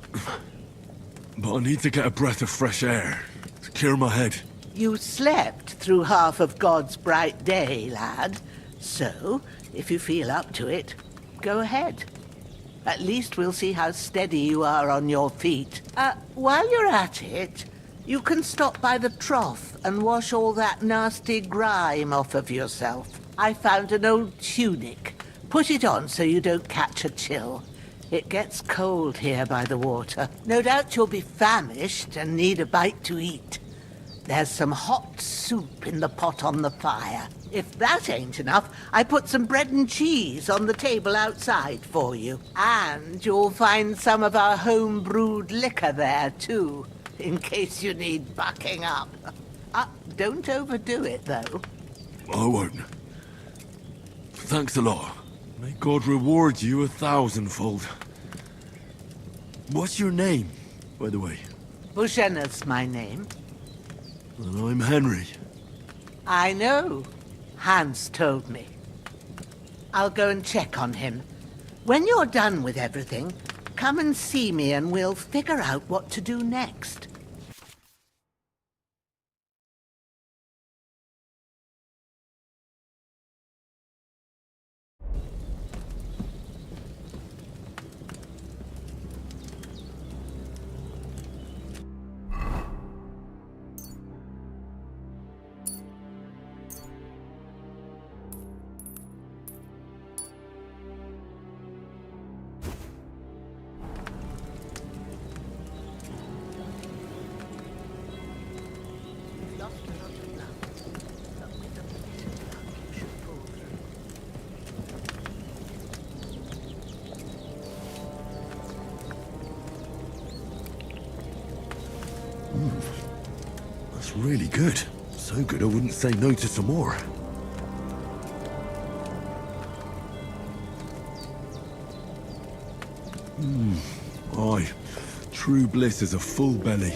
But I need to get a breath of fresh air to clear my head. You slept through half of God's bright day, lad. So, if you feel up to it, go ahead. At least we'll see how steady you are on your feet. While you're at it, you can stop by the trough and wash all that nasty grime off of yourself. I found an old tunic. Put it on so you don't catch a chill. It gets cold here by the water. No doubt you'll be famished and need a bite to eat. There's some hot soup in the pot on the fire. If that ain't enough, I put some bread and cheese on the table outside for you. And you'll find some of our home-brewed liquor there, too, in case you need bucking up. Don't overdo it, though. I won't. Thanks a lot. May God reward you 1,000-fold. What's your name, by the way? Bushenna's my name. And I'm Henry. I know. Hans told me. I'll go and check on him. When you're done with everything, Come and see me and we'll figure out what to do next. That's really good. So good I wouldn't say no to some more. Aye. True bliss is a full belly.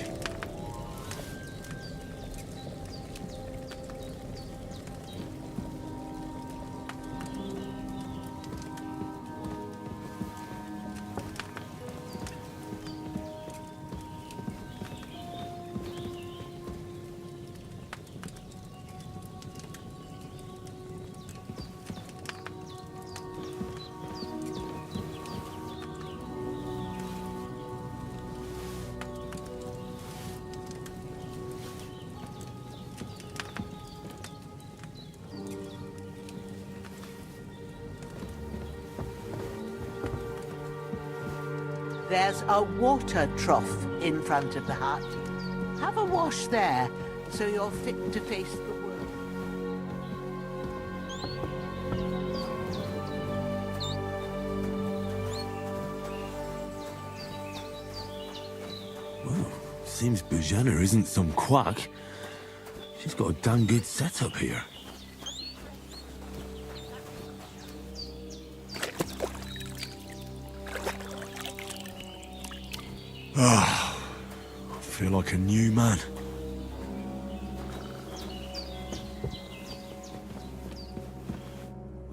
There's a water trough in front of the hut. Have a wash there, so you're fit to face the world. Well, seems Bujana isn't some quack. She's got a damn good setup here. Ah, I feel like a new man.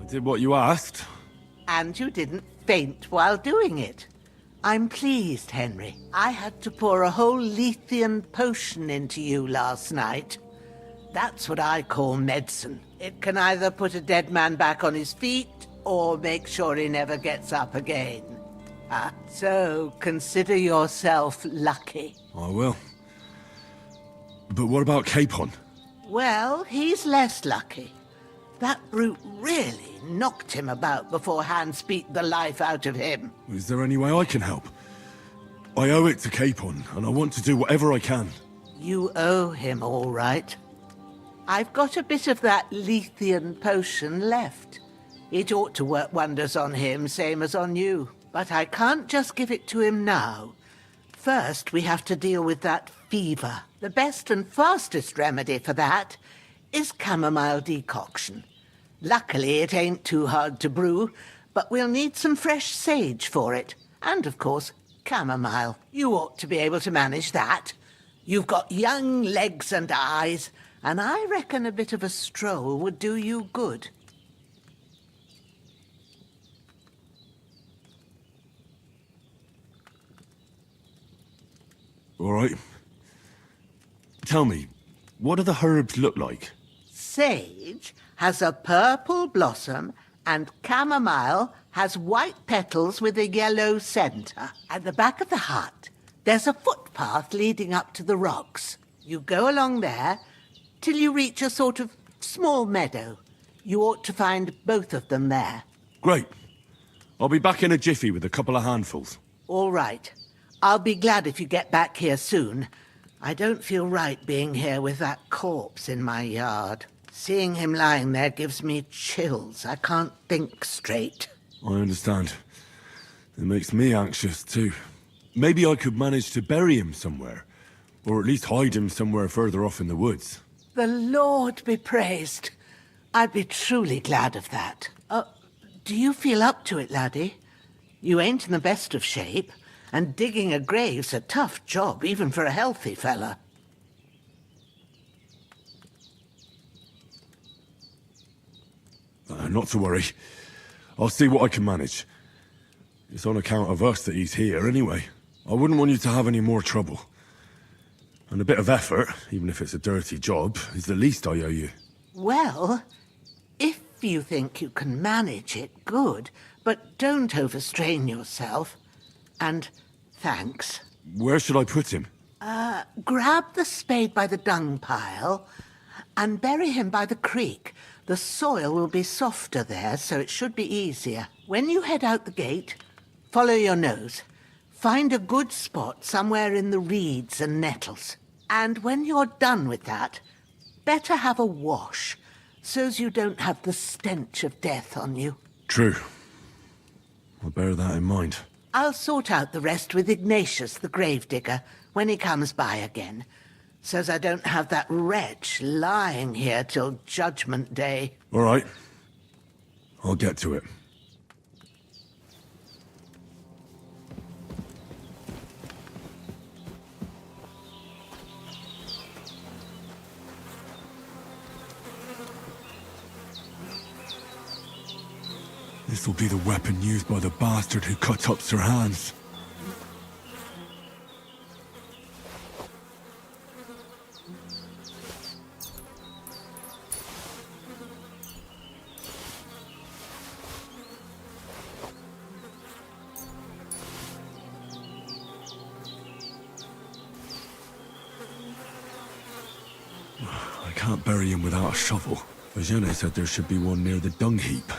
I did what you asked. And you didn't faint while doing it. I'm pleased, Henry. I had to pour a whole Lethean potion into you last night. That's what I call medicine. It can either put a dead man back on his feet, or make sure he never gets up again. So consider yourself lucky. I will. But what about Capon? Well, he's less lucky. That brute really knocked him about before Hans beat the life out of him. Is there any way I can help? I owe it to Capon, and I want to do whatever I can. You owe him, all right. I've got a bit of that Lethean potion left. It ought to work wonders on him, same as on you. But I can't just give it to him now. First, we have to deal with that fever. The best and fastest remedy for that is chamomile decoction. Luckily, it ain't too hard to brew, but we'll need some fresh sage for it. And, of course, chamomile. You ought to be able to manage that. You've got young legs and eyes, and I reckon a bit of a stroll would do you good. All right. Tell me, what do the herbs look like? Sage has a purple blossom, and chamomile has white petals with a yellow centre. At the back of the hut, there's a footpath leading up to the rocks. You go along there till you reach a sort of small meadow. You ought to find both of them there. Great. I'll be back in a jiffy with a couple of handfuls. All right. I'll be glad if you get back here soon. I don't feel right being here with that corpse in my yard. Seeing him lying there gives me chills. I can't think straight. I understand. It makes me anxious, too. Maybe I could manage to bury him somewhere. Or at least hide him somewhere further off in the woods. The Lord be praised. I'd be truly glad of that. Do you feel up to it, laddie? You ain't in the best of shape. And digging a grave's a tough job, even for a healthy fella. Not to worry. I'll see what I can manage. It's on account of us that he's here anyway. I wouldn't want you to have any more trouble. And a bit of effort, even if it's a dirty job, is the least I owe you. Well, if you think you can manage it, good. But don't overstrain yourself. And thanks. Where should I put him? Grab the spade by the dung pile and bury him by the creek. The soil will be softer there, so it should be easier. When you head out the gate, follow your nose. Find a good spot somewhere in the reeds and nettles. And when you're done with that, better have a wash, so's you don't have the stench of death on you. True. I'll bear that in mind. I'll sort out the rest with Ignatius, the gravedigger, when he comes by again, so's I don't have that wretch lying here till Judgment Day. All right. I'll get to it. This'll be the weapon used by the bastard who cut up Sir Hans. I can't bury him without a shovel. Eugene said there should be one near the dung heap.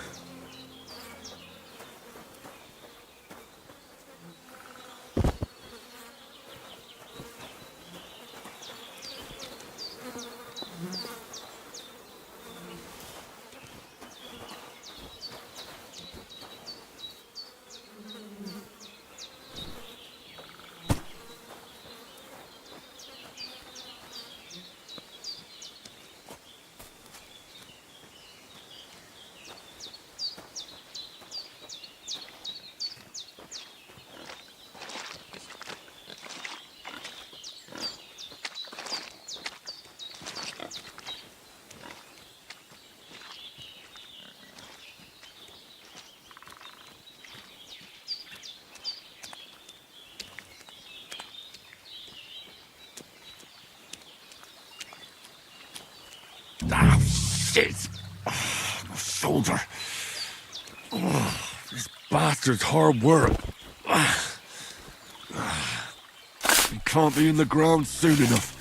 Ah, shit! Oh, my shoulder. Oh, this bastard's hard work. He can't be in the ground soon enough.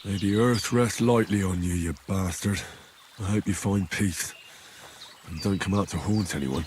May the earth rest lightly on you, you bastard. I hope you find peace. And don't come out to haunt anyone.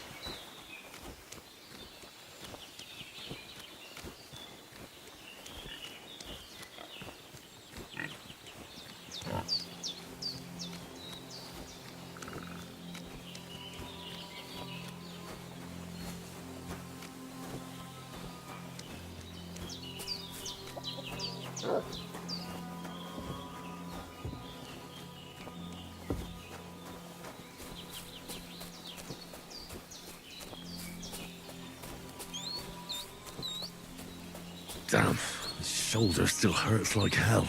Damn, his shoulder still hurts like hell.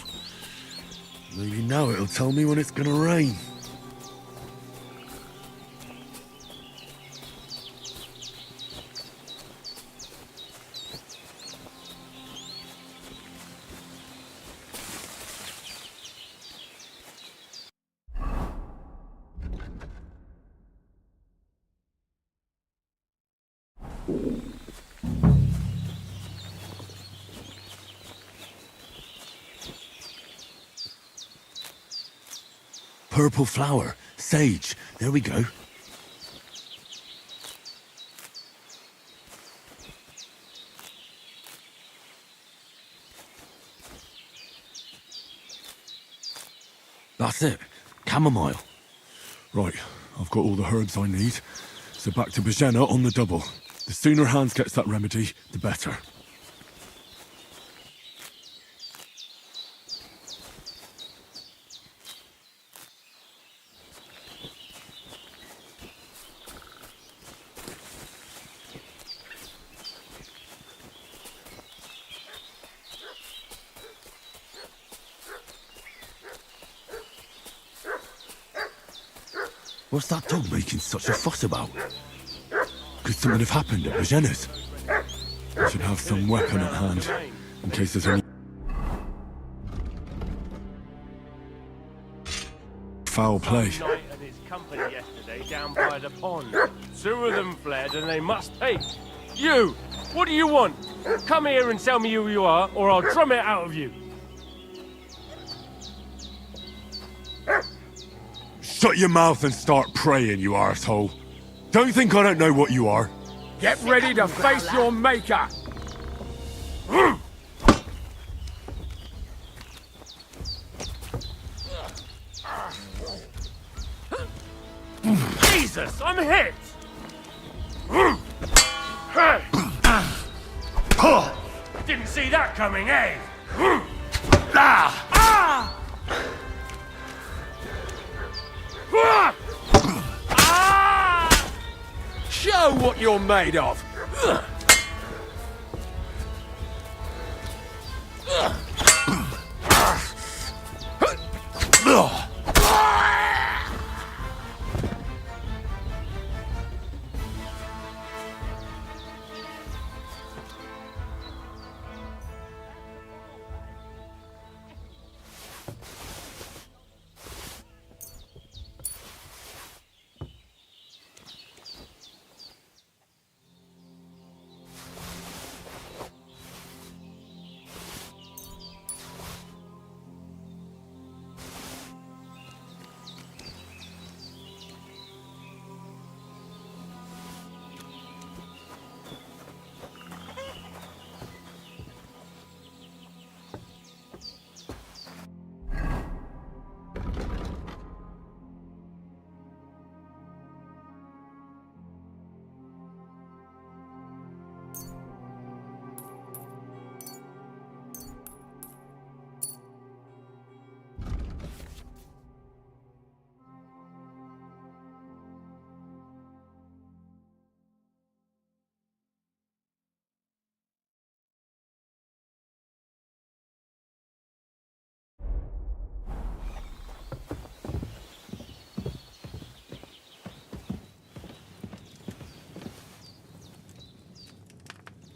Maybe now it'll tell me when it's gonna rain. Purple flower, sage, there we go. That's it, chamomile. Right, I've got all the herbs I need, so back to Bajena on the double. The sooner Hans gets that remedy, the better. What's that dog making such a fuss about? Could something have happened at Bajena's? I should have some weapon at hand, in case there's any foul play. Knight and his company yesterday down by the pond. 2 of them fled and they must pay. You! What do you want? Come here and tell me who you are, or I'll drum it out of you. Shut your mouth and start praying, you arsehole. Don't think I don't know what you are. Get ready to face your maker! Jesus, I'm hit! Didn't see that coming, eh? Show what you're made of!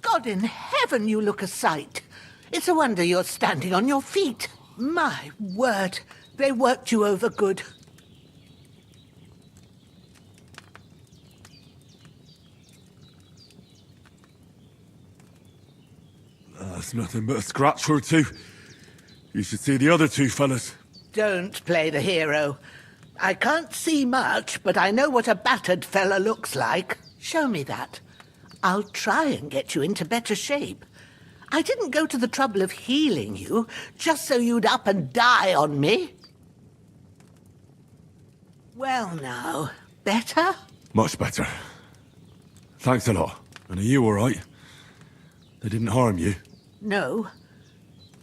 God in heaven, you look a sight. It's a wonder you're standing on your feet. My word, they worked you over good. That's nothing but a scratch or two. You should see the other 2 fellas. Don't play the hero. I can't see much, but I know what a battered fella looks like. Show me that. I'll try and get you into better shape. I didn't go to the trouble of healing you, just so you'd up and die on me. Well now, better? Much better. Thanks a lot. And are you all right? They didn't harm you? No,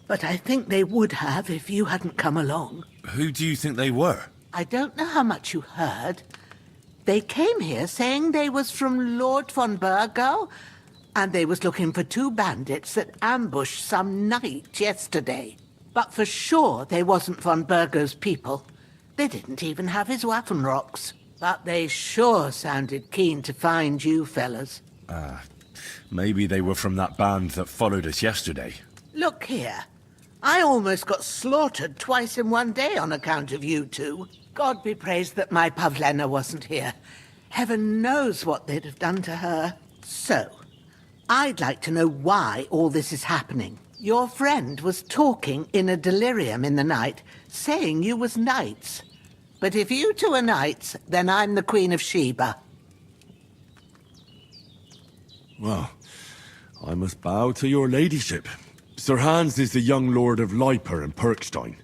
but I think they would have if you hadn't come along. Who do you think they were? I don't know how much you heard. They came here saying they was from Lord von Burgo, and they was looking for 2 bandits that ambushed some knight yesterday. But for sure they wasn't von Burgo's people. They didn't even have his Waffenrocks. But they sure sounded keen to find you fellas. Maybe they were from that band that followed us yesterday. Look here. I almost got slaughtered twice in one day on account of you 2. God be praised that my Pavlena wasn't here. Heaven knows what they'd have done to her. So, I'd like to know why all this is happening. Your friend was talking in a delirium in the night, saying you was knights. But if you 2 are knights, then I'm the Queen of Sheba. Well, I must bow to your ladyship. Sir Hans is the young lord of Leiper and Perkstein.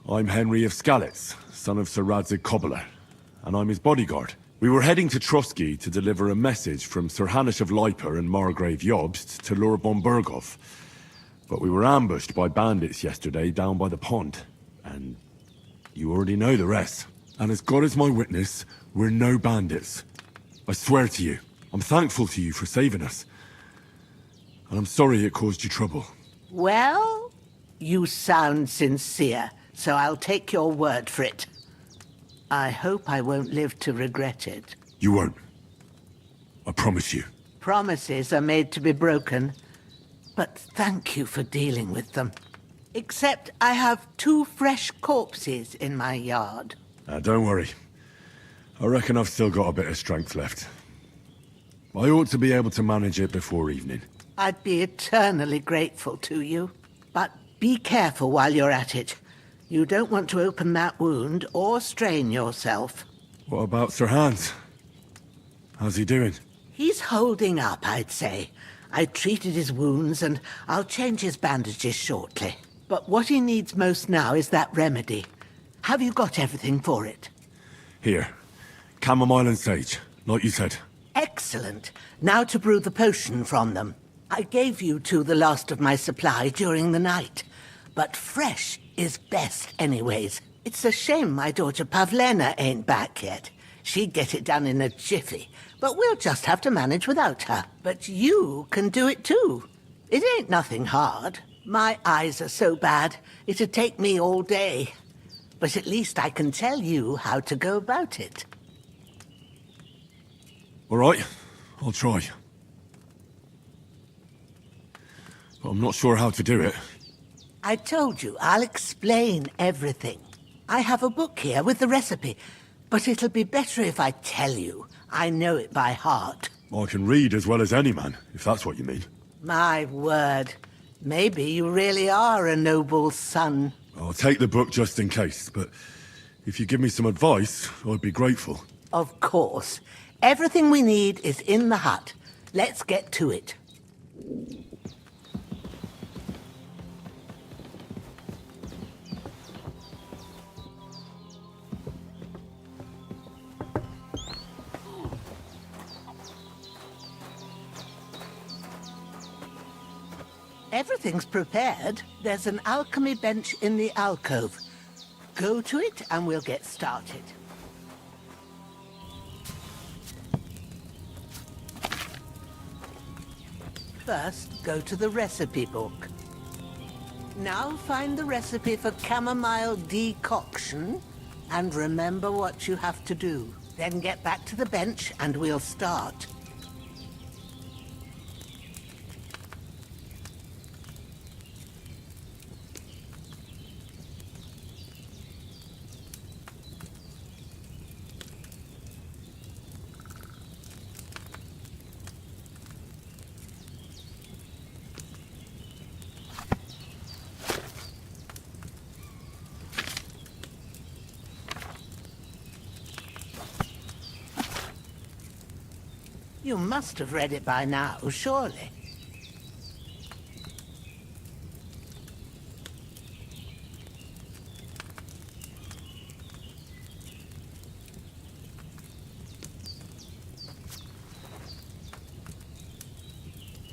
I'm Henry of Skalitz, son of Sir Radzig Kobyla, and I'm his bodyguard. We were heading to Trotsky to deliver a message from Sir Hanush of Leiper and Margrave Jobst to Lord von Burgov. But we were ambushed by bandits yesterday down by the pond, and you already know the rest. And as God is my witness, we're no bandits. I swear to you, I'm thankful to you for saving us. And I'm sorry it caused you trouble. Well, you sound sincere, so I'll take your word for it. I hope I won't live to regret it. You won't. I promise you. Promises are made to be broken, but thank you for dealing with them. Except I have 2 fresh corpses in my yard. Don't worry. I reckon I've still got a bit of strength left. I ought to be able to manage it before evening. I'd be eternally grateful to you. But be careful while you're at it. You don't want to open that wound or strain yourself. What about Sir Hans? How's he doing? He's holding up, I'd say. I treated his wounds and I'll change his bandages shortly. But what he needs most now is that remedy. Have you got everything for it? Here. Chamomile and sage, like you said. Excellent. Now to brew the potion from them. I gave you 2 the last of my supply during the night. But fresh is best anyways. It's a shame my daughter Pavlena ain't back yet. She'd get it done in a jiffy. But we'll just have to manage without her. But you can do it too. It ain't nothing hard. My eyes are so bad, it'd take me all day. But at least I can tell you how to go about it. All right, I'll try. But I'm not sure how to do it. I told you, I'll explain everything. I have a book here with the recipe, but it'll be better if I tell you. I know it by heart. I can read as well as any man, if that's what you mean. My word. Maybe you really are a noble son. I'll take the book just in case, but if you give me some advice, I'd be grateful. Of course. Everything we need is in the hut. Let's get to it. Everything's prepared. There's an alchemy bench in the alcove. Go to it and we'll get started. First, go to the recipe book. Now find the recipe for chamomile decoction and remember what you have to do. Then get back to the bench and we'll start. You must have read it by now, surely.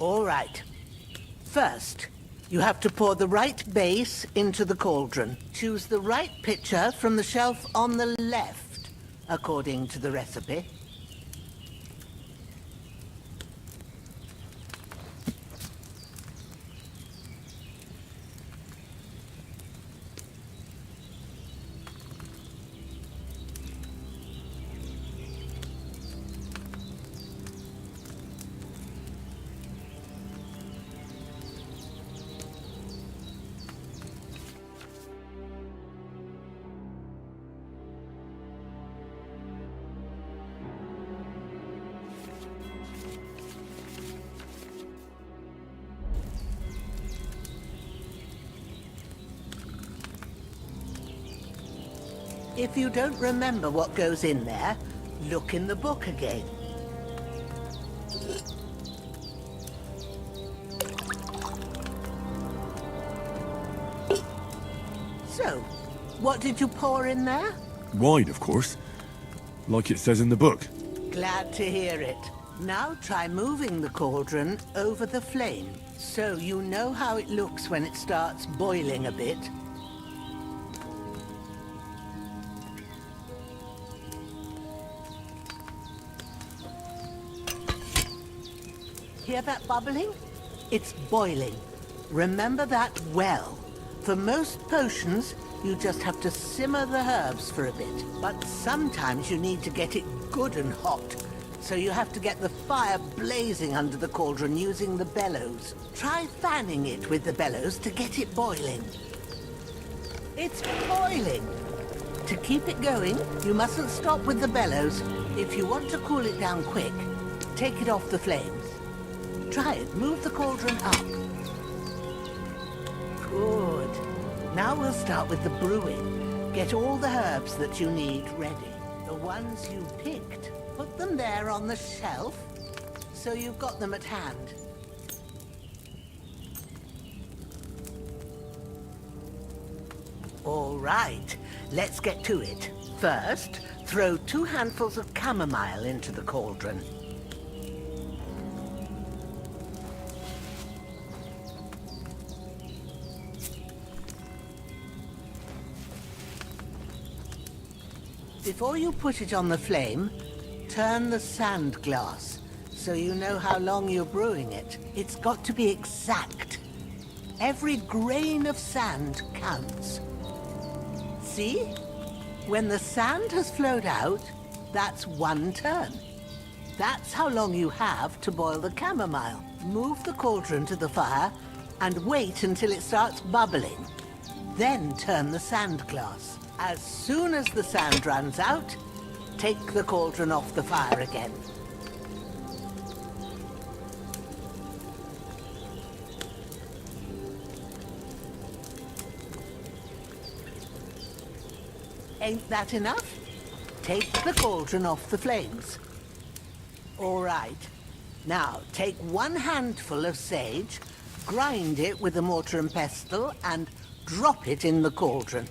All right. First, you have to pour the right base into the cauldron. Choose the right pitcher from the shelf on the left, according to the recipe. If you don't remember what goes in there, look in the book again. So, what did you pour in there? Wine, of course. Like it says in the book. Glad to hear it. Now try moving the cauldron over the flame, so you know how it looks when it starts boiling a bit. Hear that bubbling? It's boiling. Remember that well. For most potions, You just have to simmer the herbs for a bit. But sometimes you need to get it good and hot. So you have to get the fire blazing under the cauldron using the bellows. Try fanning it with the bellows to get it boiling. It's boiling! To keep it going, you mustn't stop with the bellows. If you want to cool it down quick, take it off the flames. Try it. Move the cauldron up. Good. Now we'll start with the brewing. Get all the herbs that you need ready. The ones you picked. Put them there on the shelf, so you've got them at hand. All right, let's get to it. First, throw 2 handfuls of chamomile into the cauldron. Before you put it on the flame, turn the sand glass, so you know how long you're brewing it. It's got to be exact. Every grain of sand counts. See? When the sand has flowed out, that's 1 turn. That's how long you have to boil the chamomile. Move the cauldron to the fire and wait until it starts bubbling. Then turn the sand glass. As soon as the sand runs out, take the cauldron off the fire again. Ain't that enough? Take the cauldron off the flames. All right. Now, take 1 handful of sage, grind it with a mortar and pestle, and drop it in the cauldron.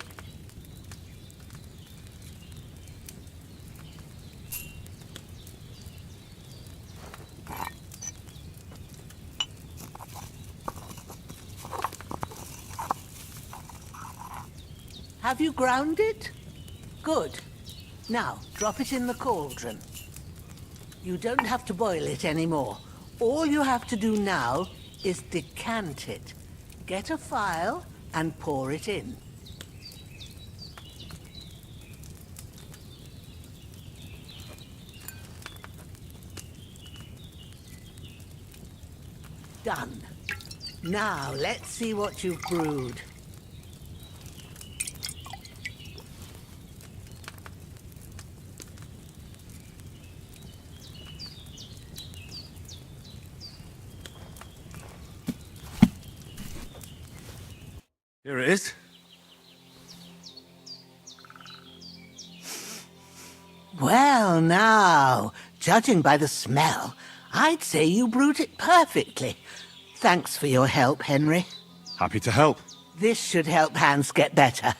Have you ground it? Good. Now, drop it in the cauldron. You don't have to boil it anymore. All you have to do now is decant it. Get a phial and pour it in. Done. Now, let's see what you've brewed. Here it is. Well, now, judging by the smell, I'd say you brewed it perfectly. Thanks for your help, Henry. Happy to help. This should help Hans get better.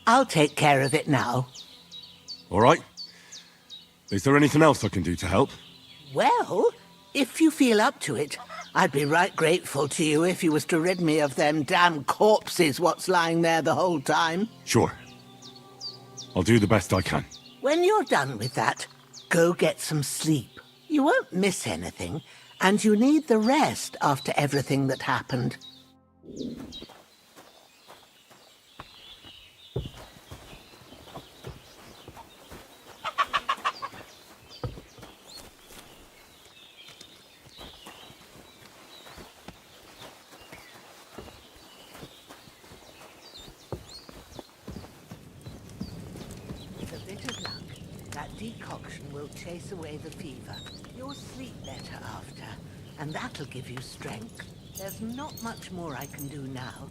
I'll take care of it now. All right. Is there anything else I can do to help? Well, if you feel up to it, I'd be right grateful to you if you was to rid me of them damn corpses what's lying there the whole time. Sure. I'll do the best I can. When you're done with that, go get some sleep. You won't miss anything, and you need the rest after everything that happened. Decoction will chase away the fever. You'll sleep better after, and that'll give you strength. There's not much more I can do now.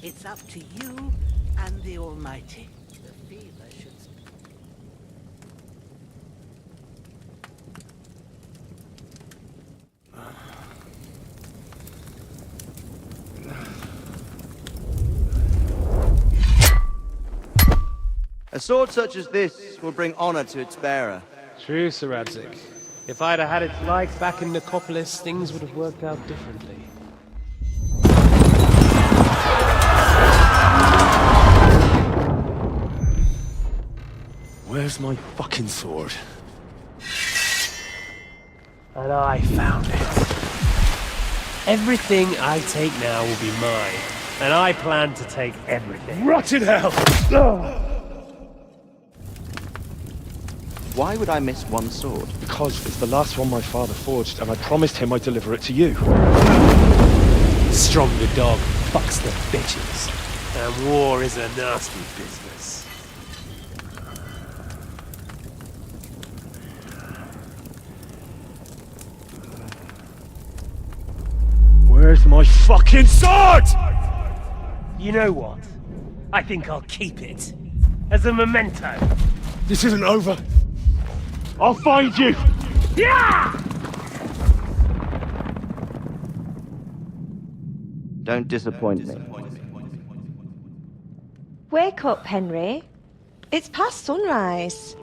It's up to you and the Almighty. The fever should... A sword such as this will bring honor to its bearer. True, Sir Radzig. If I'd have had its like back in Nicopolis, things would have worked out differently. Where's my fucking sword? And I found it. Everything I take now will be mine, And I plan to take everything. Rot in hell! Why would I miss one sword? Because it's the last one my father forged, and I promised him I'd deliver it to you. Stronger dog fucks the bitches. And war is a nasty business. Where's my fucking sword? You know what? I think I'll keep it. As a memento. This isn't over. I'll find you! Yeah! Don't disappoint me. Wake up, Henry. It's past sunrise.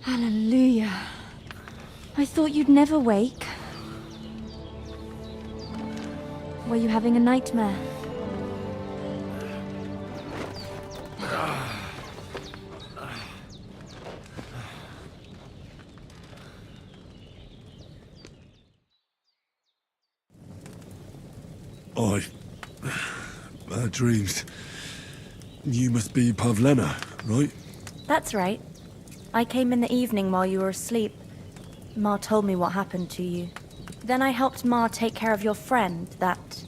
Hallelujah. I thought you'd never wake. Were you having a nightmare? Bad dreams. You must be Pavlena, right? That's right. I came in the evening while you were asleep. Ma told me what happened to you. Then I helped Ma take care of your friend that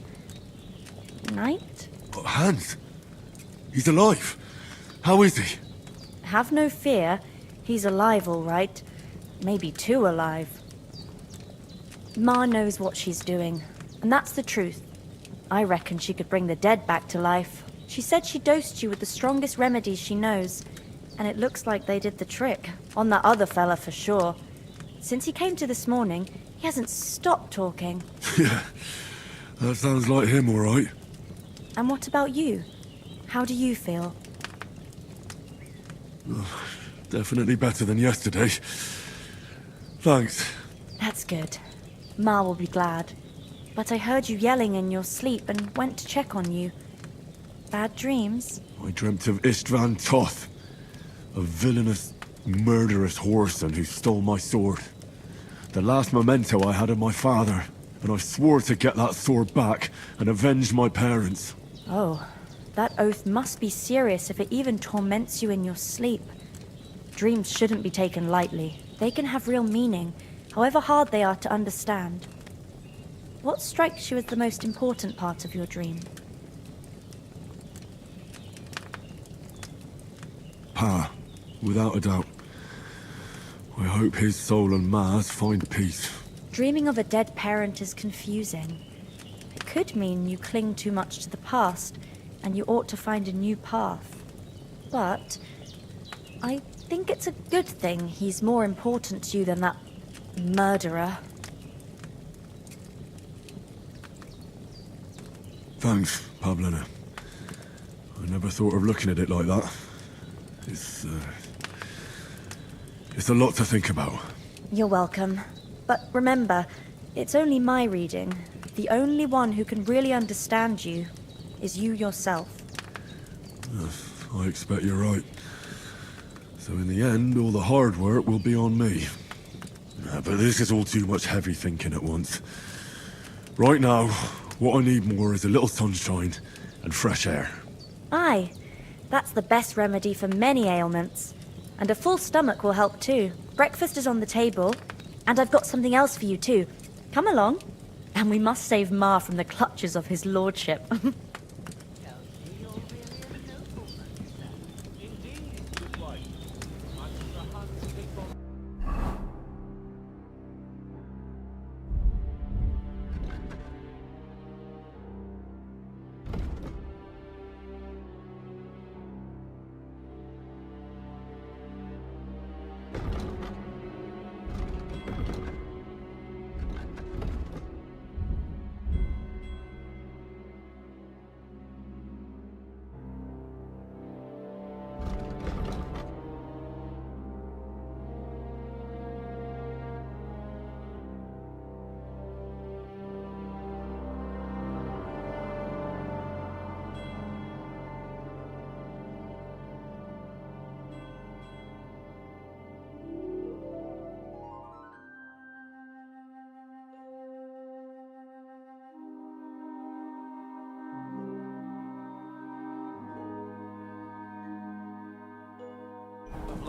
night? Hans? He's alive. How is he? Have no fear. He's alive, all right. Maybe too alive. Ma knows what she's doing, and that's the truth. I reckon she could bring the dead back to life. She said she dosed you with the strongest remedies she knows, and it looks like they did the trick. On that other fella for sure. Since he came to this morning, he hasn't stopped talking. Yeah, that sounds like him, all right. And what about you? How do you feel? Definitely better than yesterday. Thanks. That's good. Ma will be glad. But I heard you yelling in your sleep and went to check on you. Bad dreams? I dreamt of Istvan Toth, a villainous, murderous whoreson who stole my sword. The last memento I had of my father, and I swore to get that sword back and avenge my parents. Oh, that oath must be serious if it even torments you in your sleep. Dreams shouldn't be taken lightly. They can have real meaning, however hard they are to understand. What strikes you as the most important part of your dream? Pa, without a doubt. I hope his soul and Ma's find peace. Dreaming of a dead parent is confusing. It could mean you cling too much to the past, and you ought to find a new path. But I think it's a good thing he's more important to you than that murderer. Thanks, Pavlena. I never thought of looking at it like that. It's a lot to think about. You're welcome. But remember, it's only my reading. The only one who can really understand you is you yourself. I expect you're right. So in the end, all the hard work will be on me. But this is all too much heavy thinking at once. Right now, what I need more is a little sunshine and fresh air. Aye, that's the best remedy for many ailments. And a full stomach will help too. Breakfast is on the table, and I've got something else for you too. Come along, and we must save Ma from the clutches of his lordship.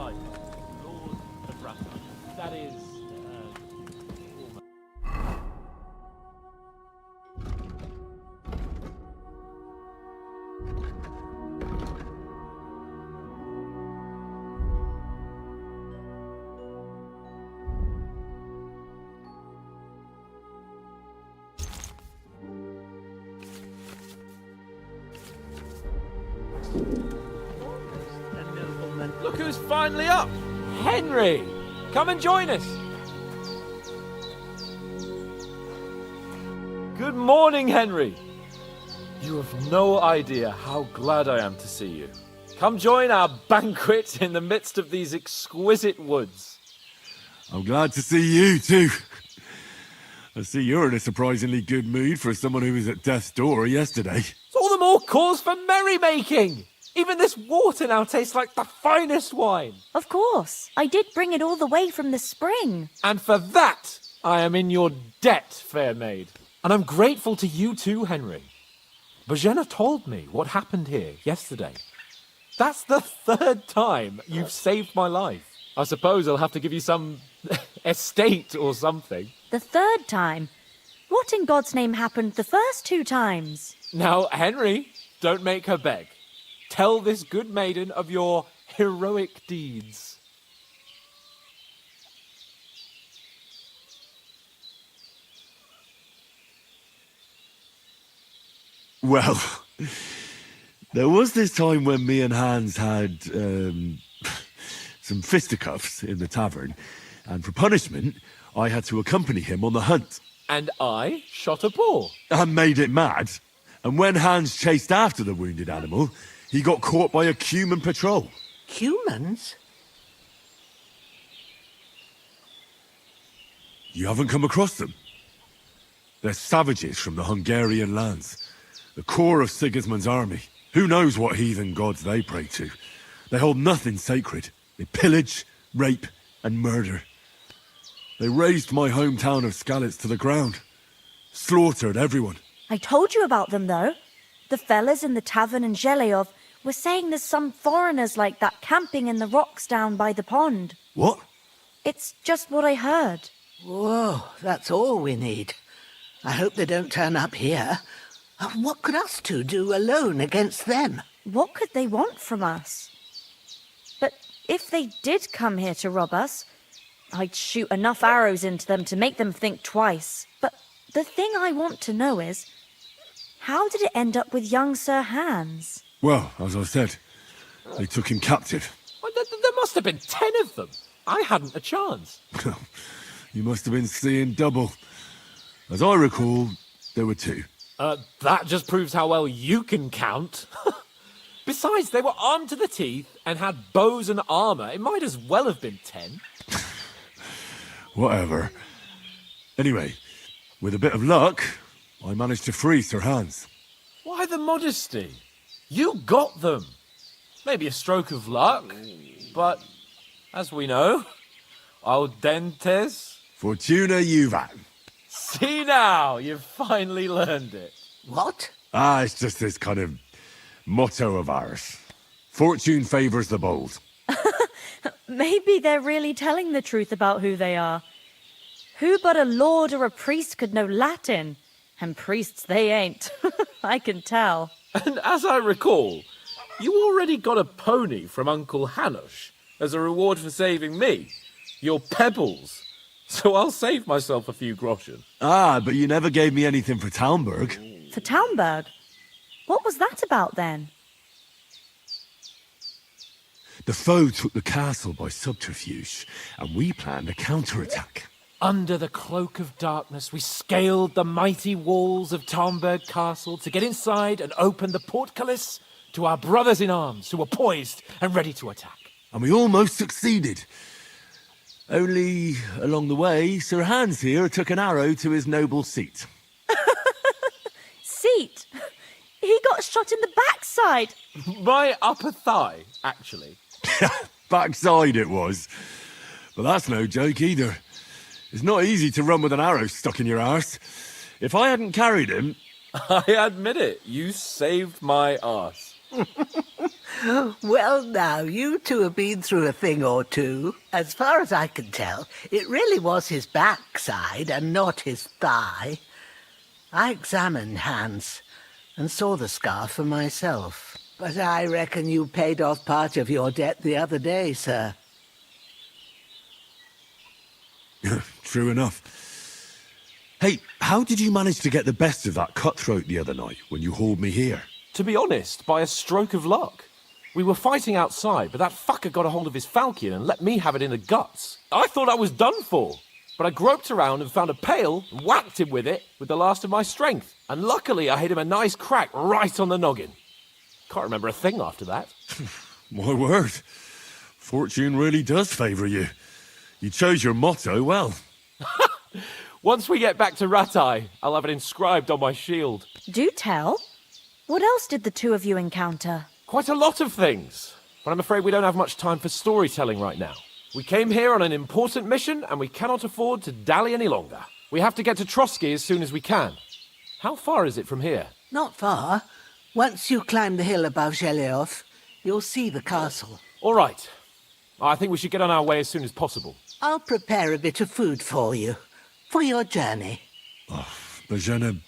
life. Lord of Rattay. That is, look who's finally up! Henry! Come and join us! Good morning, Henry! You have no idea how glad I am to see you. Come join our banquet in the midst of these exquisite woods. I'm glad to see you too. I see you're in a surprisingly good mood for someone who was at death's door yesterday. It's all the more cause for merrymaking! Even this water now tastes like the finest wine. Of course. I did bring it all the way from the spring. And for that, I am in your debt, fair maid. And I'm grateful to you too, Henry. Bojena told me what happened here yesterday. That's the third time you've saved my life. I suppose I'll have to give you some estate or something. The third time? What in God's name happened the first 2 times? Now, Henry, don't make her beg. Tell this good maiden of your heroic deeds. Well, there was this time when me and Hans had some fisticuffs in the tavern, and for punishment, I had to accompany him on the hunt. And I shot a boar. And made it mad. And when Hans chased after the wounded animal, he got caught by a Cuman patrol. Humans? You haven't come across them? They're savages from the Hungarian lands. The core of Sigismund's army. Who knows what heathen gods they pray to? They hold nothing sacred. They pillage, rape, and murder. They razed my hometown of Skalitz to the ground. Slaughtered everyone. I told you about them, though. The fellas in the tavern in Zheleyov were saying there's some foreigners like that camping in the rocks down by the pond. What? It's just what I heard. Whoa, that's all we need. I hope they don't turn up here. What could us two do alone against them? What could they want from us? But if they did come here to rob us, I'd shoot enough arrows into them to make them think twice. But the thing I want to know is, how did it end up with young Sir Hans? Well, as I said, they took him captive. Well, there must have been 10 of them. I hadn't a chance. You must have been seeing double. As I recall, there were 2. That just proves how well you can count. Besides, they were armed to the teeth and had bows and armor. It might as well have been 10. Whatever. Anyway, with a bit of luck, I managed to free Sir Hans. Why the modesty? You got them. Maybe a stroke of luck, but as we know, audentes. Fortuna juvat. See now, you've finally learned it. What? It's just this kind of motto of ours. Fortune favours the bold. Maybe they're really telling the truth about who they are. Who but a lord or a priest could know Latin? And priests they ain't. I can tell. And as I recall, you already got a pony from Uncle Hanush as a reward for saving me. Your pebbles. So I'll save myself a few groschen. But you never gave me anything for Talmberg. For Talmberg? What was that about then? The foe took the castle by subterfuge, and we planned a counterattack. Under the cloak of darkness, we scaled the mighty walls of Talmberg Castle to get inside and open the portcullis to our brothers in arms who were poised and ready to attack. And we almost succeeded. Only, along the way, Sir Hans here took an arrow to his noble seat. Seat? He got shot in the backside. My upper thigh, actually. Backside it was. But that's no joke either. It's not easy to run with an arrow stuck in your arse. If I hadn't carried him... I admit it, you saved my arse. Well, now, you two have been through a thing or two. As far as I can tell, it really was his backside and not his thigh. I examined Hans and saw the scar for myself. But I reckon you paid off part of your debt the other day, sir. True enough. Hey, how did you manage to get the best of that cutthroat the other night when you hauled me here? To be honest, by a stroke of luck. We were fighting outside, but that fucker got a hold of his falchion and let me have it in the guts. I thought I was done for, but I groped around and found a pail and whacked him with it with the last of my strength. And luckily I hit him a nice crack right on the noggin. Can't remember a thing after that. My word. Fortune really does favour you. You chose your motto well. Once we get back to Rattay, I'll have it inscribed on my shield. Do tell. What else did the two of you encounter? Quite a lot of things, but I'm afraid we don't have much time for storytelling right now. We came here on an important mission, and we cannot afford to dally any longer. We have to get to Trotsky as soon as we can. How far is it from here? Not far. Once you climb the hill above Zheleov, you'll see the castle. All right. I think we should get on our way as soon as possible. I'll prepare a bit of food for you, for your journey. Bozhena,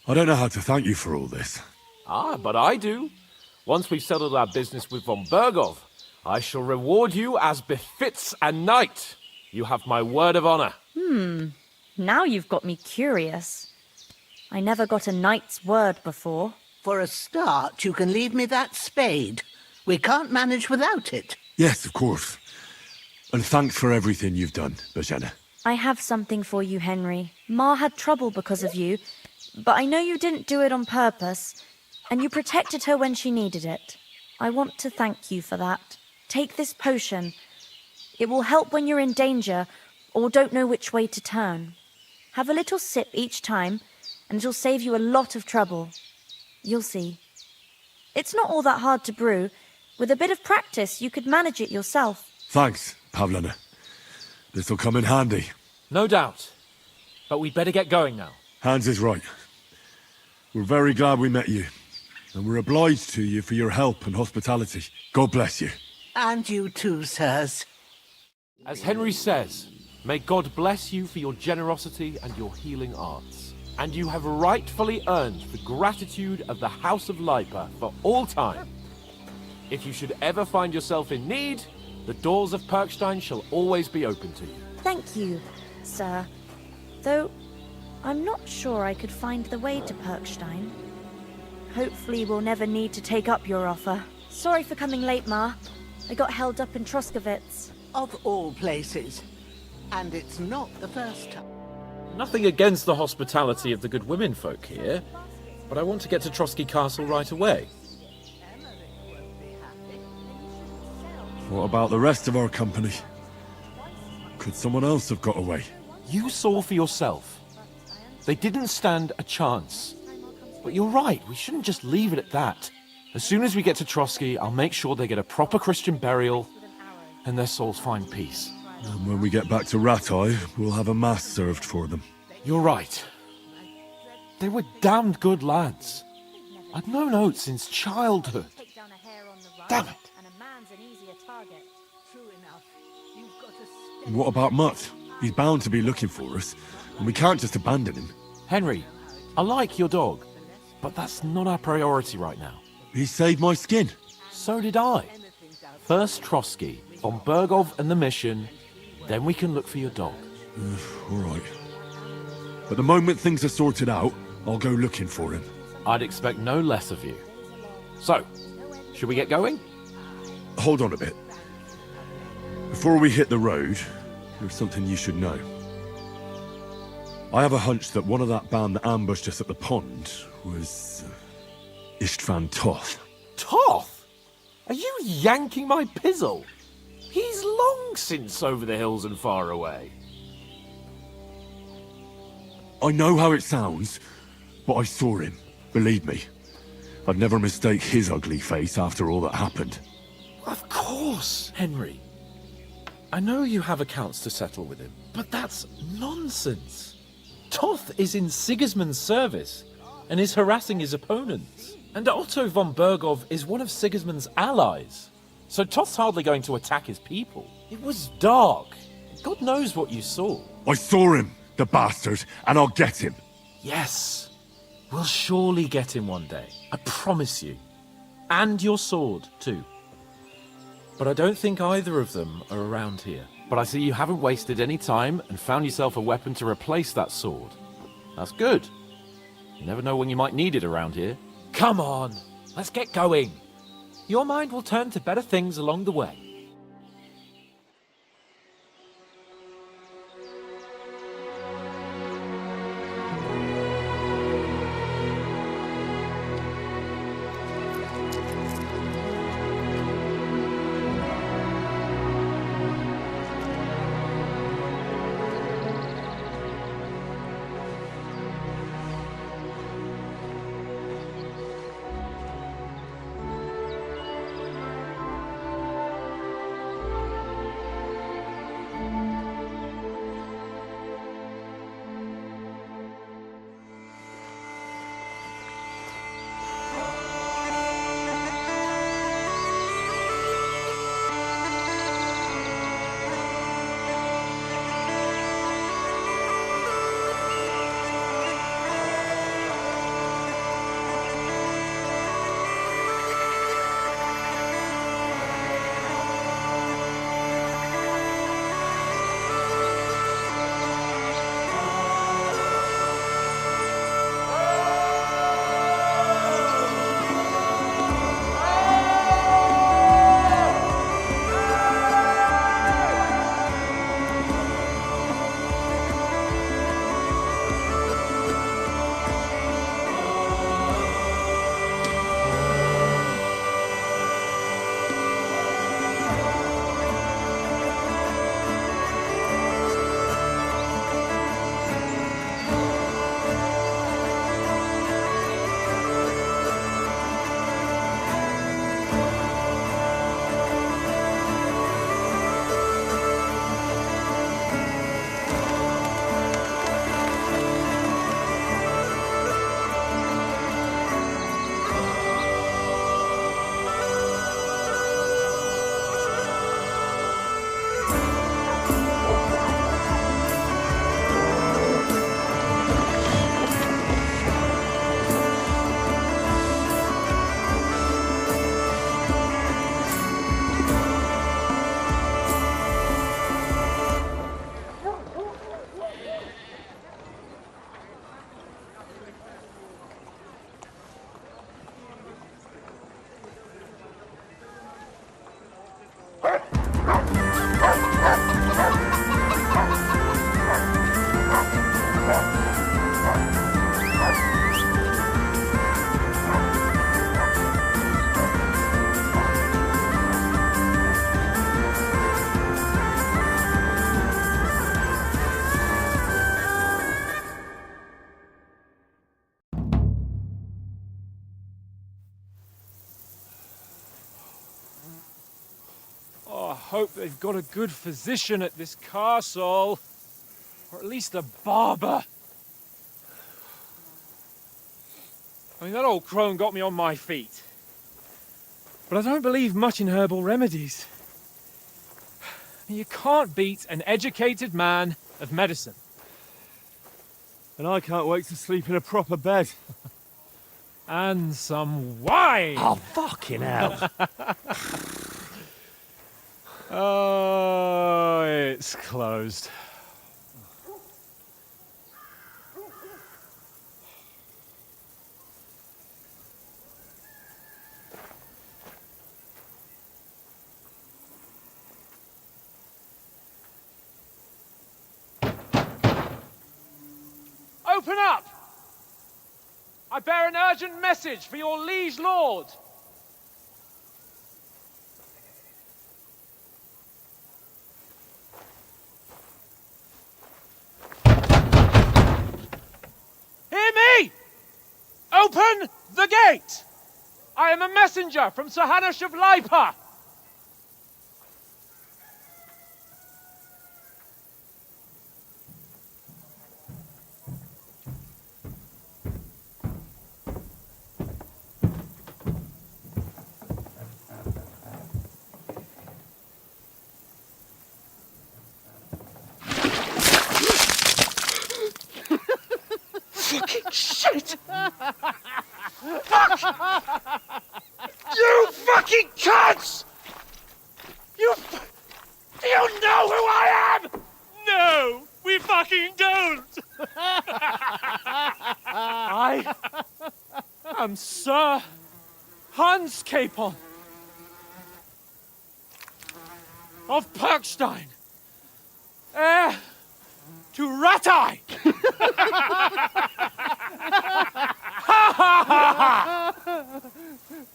I don't know how to thank you for all this. But I do. Once we've settled our business with von Bergov, I shall reward you as befits a knight. You have my word of honor. Now you've got me curious. I never got a knight's word before. For a start, you can leave me that spade. We can't manage without it. Yes, of course. And thanks for everything you've done, Bozhena. I have something for you, Henry. Ma had trouble because of you, but I know you didn't do it on purpose, and you protected her when she needed it. I want to thank you for that. Take this potion. It will help when you're in danger or don't know which way to turn. Have a little sip each time, and it'll save you a lot of trouble. You'll see. It's not all that hard to brew. With a bit of practice, you could manage it yourself. Thanks, Pavlena. This'll come in handy. No doubt. But we'd better get going now. Hans is right. We're very glad we met you. And we're obliged to you for your help and hospitality. God bless you. And you too, sirs. As Henry says, may God bless you for your generosity and your healing arts. And you have rightfully earned the gratitude of the House of Leipa for all time. If you should ever find yourself in need, the doors of Perkstein shall always be open to you. Thank you, sir. Though, I'm not sure I could find the way to Perkstein. Hopefully we'll never need to take up your offer. Sorry for coming late, Ma. I got held up in Troskowitz. Of all places. And it's not the first time. Nothing against the hospitality of the good women folk here, but I want to get to Trotsky Castle right away. What about the rest of our company? Could someone else have got away? You saw for yourself. They didn't stand a chance. But you're right, we shouldn't just leave it at that. As soon as we get to Trotsky, I'll make sure they get a proper Christian burial and their souls find peace. And when we get back to Rattay, we'll have a mass served for them. You're right. They were damned good lads. I'd known Oates since childhood. Damn it. What about Mutt? He's bound to be looking for us, and we can't just abandon him. Henry, I like your dog, but that's not our priority right now. He saved my skin. So did I. First Trotsky, von Bergov and the mission, then we can look for your dog. All right. But the moment things are sorted out, I'll go looking for him. I'd expect no less of you. So, should we get going? Hold on a bit. Before we hit the road, there's something you should know. I have a hunch that one of that band that ambushed us at the pond was Istvan Toth. Toth? Are you yanking my pizzle? He's long since over the hills and far away. I know how it sounds, but I saw him. Believe me. I'd never mistake his ugly face after all that happened. Of course, Henry. I know you have accounts to settle with him, but that's nonsense. Toth is in Sigismund's service. and is harassing his opponents. And Otto von Bergov is one of Sigismund's allies. So Toth's hardly going to attack his people. It was dark. God knows what you saw. I saw him, the bastard, and I'll get him. Yes. We'll surely get him one day. I promise you. And your sword, too. But I don't think either of them are around here. But I see you haven't wasted any time and found yourself a weapon to replace that sword. That's good. You never know when you might need it around here. Come on, let's get going. Your mind will turn to better things along the way. Hope they've got a good physician at this castle. Or at least a barber. I mean, that old crone got me on my feet. But I don't believe much in herbal remedies. You can't beat an educated man of medicine. And I can't wait to sleep in a proper bed. And some wine! Oh, fucking hell. Oh, it's closed. Open up! I bear an urgent message for your liege lord. Hear me! Open the gate! I am a messenger from Sir Hanush of Lipa. Shit! Fuck! You fucking cunts! Do you know who I am? No, we fucking don't! I am Sir Hans Capon of Perkstein, heir to Rattay.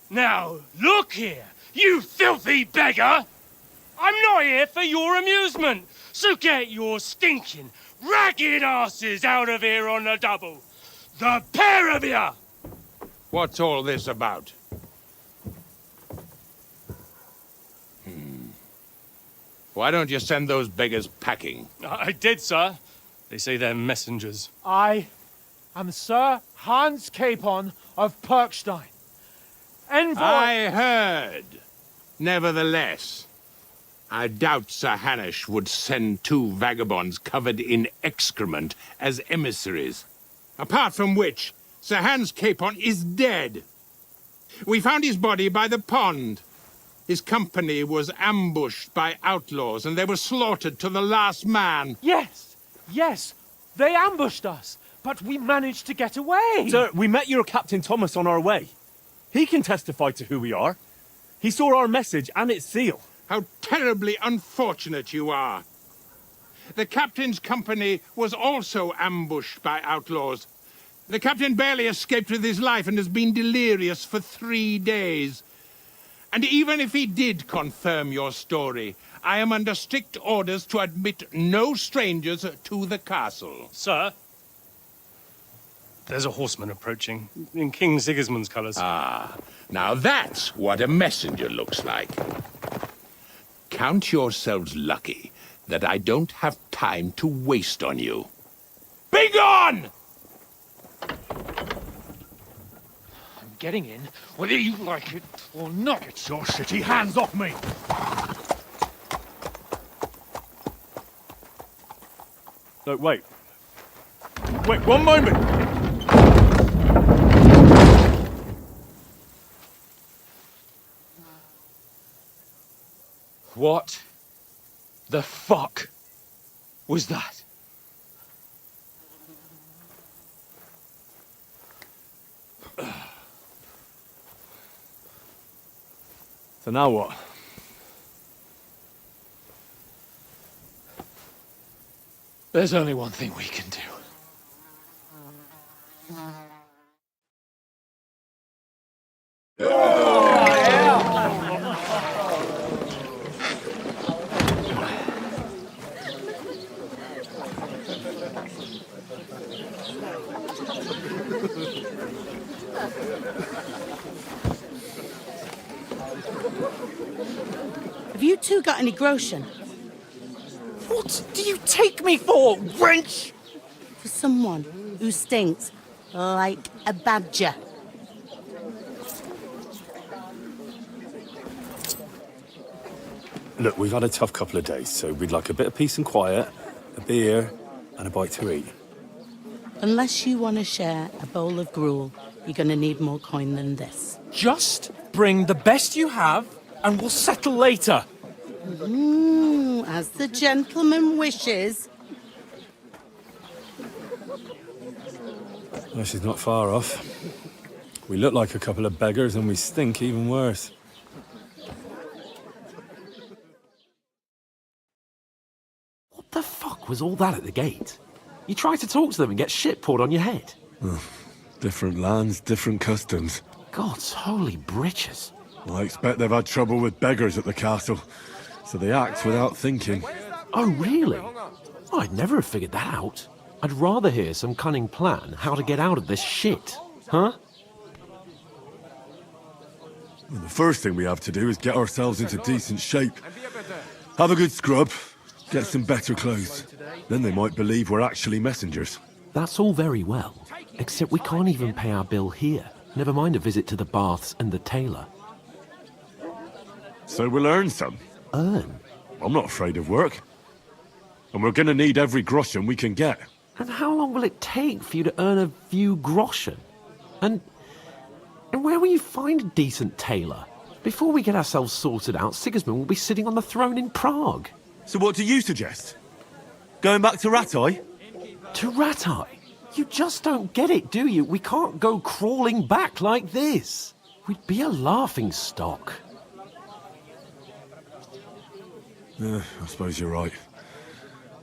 Now, look here, you filthy beggar! I'm not here for your amusement, so get your stinking, ragged asses out of here on the double. The pair of you! What's all this about? Why don't you send those beggars packing? I did, sir. They say they're messengers. I am Sir Hans Capon of Perkstein, envoy. I heard. Nevertheless, I doubt Sir Hanush would send two vagabonds covered in excrement as emissaries. Apart from which, Sir Hans Capon is dead. We found his body by the pond. His company was ambushed by outlaws, and they were slaughtered to the last man. Yes, yes, they ambushed us, but we managed to get away. Sir, we met your Captain Thomas on our way. He can testify to who we are. He saw our message and its seal. How terribly unfortunate you are. The captain's company was also ambushed by outlaws. The captain barely escaped with his life and has been delirious for 3 days. And even if he did confirm your story, I am under strict orders to admit no strangers to the castle. Sir, there's a horseman approaching, in King Sigismund's colours. Ah, now that's what a messenger looks like. Count yourselves lucky that I don't have time to waste on you. Be gone! I'm getting in, whether you like it or not. Get your shitty hands off me! No, wait. Wait, one moment! What the fuck was that? So now what? There's only one thing we can do. Have you two got any groschen? What do you take me for, wench? For someone who stinks like a badger. Look, we've had a tough couple of days, so we'd like a bit of peace and quiet, a beer, and a bite to eat. Unless you want to share a bowl of gruel, you're going to need more coin than this. Just bring the best you have, and we'll settle later. As the gentleman wishes. Well, she's not far off. We look like a couple of beggars, and we stink even worse. What the fuck was all that at the gate? You try to talk to them and get shit poured on your head. Different lands, different customs. God's holy britches. I expect they've had trouble with beggars at the castle, so they act without thinking. Oh, really? I'd never have figured that out. I'd rather hear some cunning plan how to get out of this shit. Huh? Well, the first thing we have to do is get ourselves into decent shape. Have a good scrub, get some better clothes. Then they might believe we're actually messengers. That's all very well, except we can't even pay our bill here. Never mind a visit to the baths and the tailor. So we'll earn some. Earn? I'm not afraid of work. And we're gonna need every groschen we can get. And how long will it take for you to earn a few groschen? And where will you find a decent tailor? Before we get ourselves sorted out, Sigismund will be sitting on the throne in Prague. So what do you suggest? Going back to Rattay? To Rattay? You just don't get it, do you? We can't go crawling back like this. We'd be a laughing stock. I suppose you're right.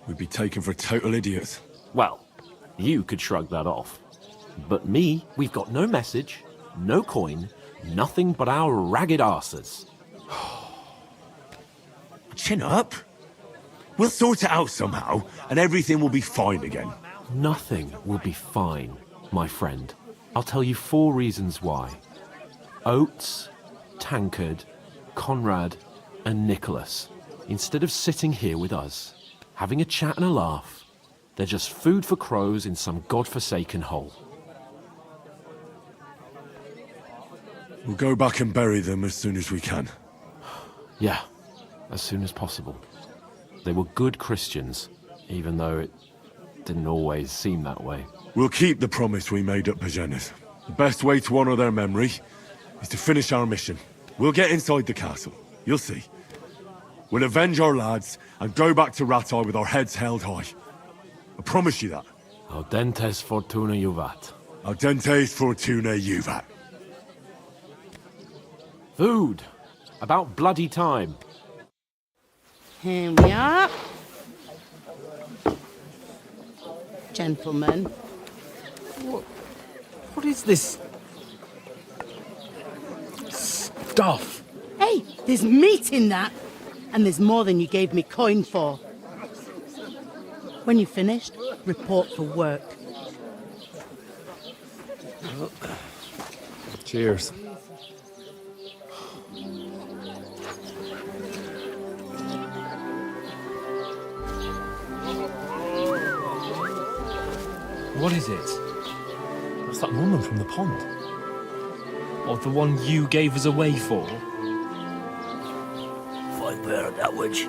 We'd be taken for total idiots. Well, you could shrug that off. But me, we've got no message, no coin, nothing but our ragged arses. Chin up. We'll sort it out somehow, and everything will be fine again. Nothing will be fine, my friend. I'll tell you 4 reasons why. Oates, Tankard, Conrad, and Nicholas, instead of sitting here with us, having a chat and a laugh, they're just food for crows in some godforsaken hole. We'll go back and bury them as soon as we can. Yeah, as soon as possible. They were good Christians, even though it didn't always seem that way. We'll keep the promise we made at Pagenes. The best way to honor their memory is to finish our mission. We'll get inside the castle. You'll see. We'll avenge our lads and go back to Rattay with our heads held high. I promise you that. Audentes fortuna juvat. Audentes fortuna juvat. Food. About bloody time. Here we are. Gentlemen. What is this stuff? Hey, there's meat in that. And there's more than you gave me coin for. When you're finished, report for work. Cheers. What is it? That's that woman from the pond. Or the one you gave us away for? If I bear that witch.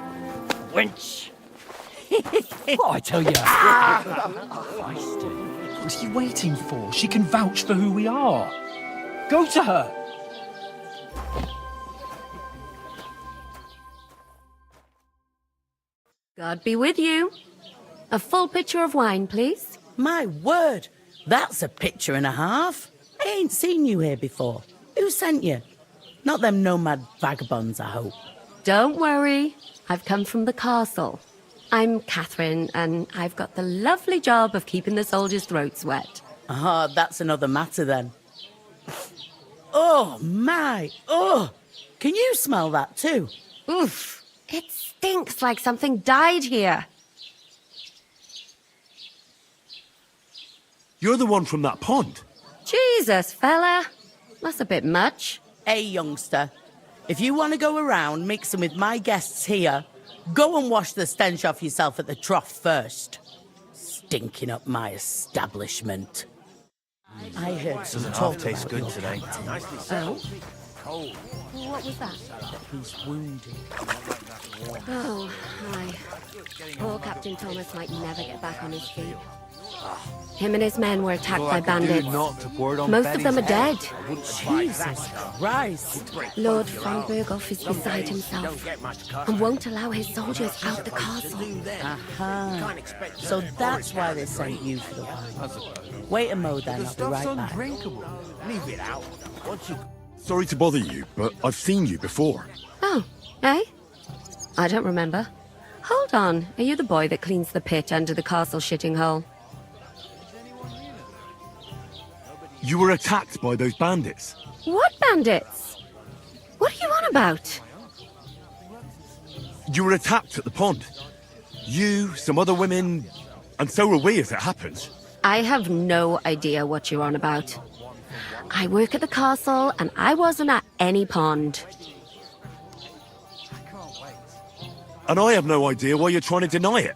Wench! What I tell you? What are you waiting for? She can vouch for who we are. Go to her. God be with you. A full pitcher of wine, please. My word, that's a picture and a half. I ain't seen you here before. Who sent you? Not them nomad vagabonds, I hope. Don't worry. I've come from the castle. I'm Catherine, and I've got the lovely job of keeping the soldiers' throats wet. Ah, that's another matter then. Oh, my. Oh, can you smell that too? Oof. It stinks like something died here. You're the one from that pond. Jesus, fella. That's a bit much. Hey, youngster. If you want to go around mixing with my guests here, go and wash the stench off yourself at the trough first. Stinking up my establishment. I heard some Doesn't talk half taste about good your today. captain. Oh? What was that? He's wounded. Oh, aye. Poor Captain Thomas might never get back on his feet. Him and his men were attacked by bandits. Most of them are dead. Jesus Christ. Lord von Berghoff is beside himself and won't allow his soldiers out the castle. Aha. So that's why they sent you for the wine. Wait a mo then, I'll be right back. Leave it out. Sorry to bother you, but I've seen you before. Oh, eh? I don't remember. Hold on, are you the boy that cleans the pit under the castle shitting hole? You were attacked by those bandits. What bandits? What are you on about? You were attacked at the pond. You, some other women, and so were we as it happens. I have no idea what you're on about. I work at the castle, and I wasn't at any pond. And I have no idea why you're trying to deny it.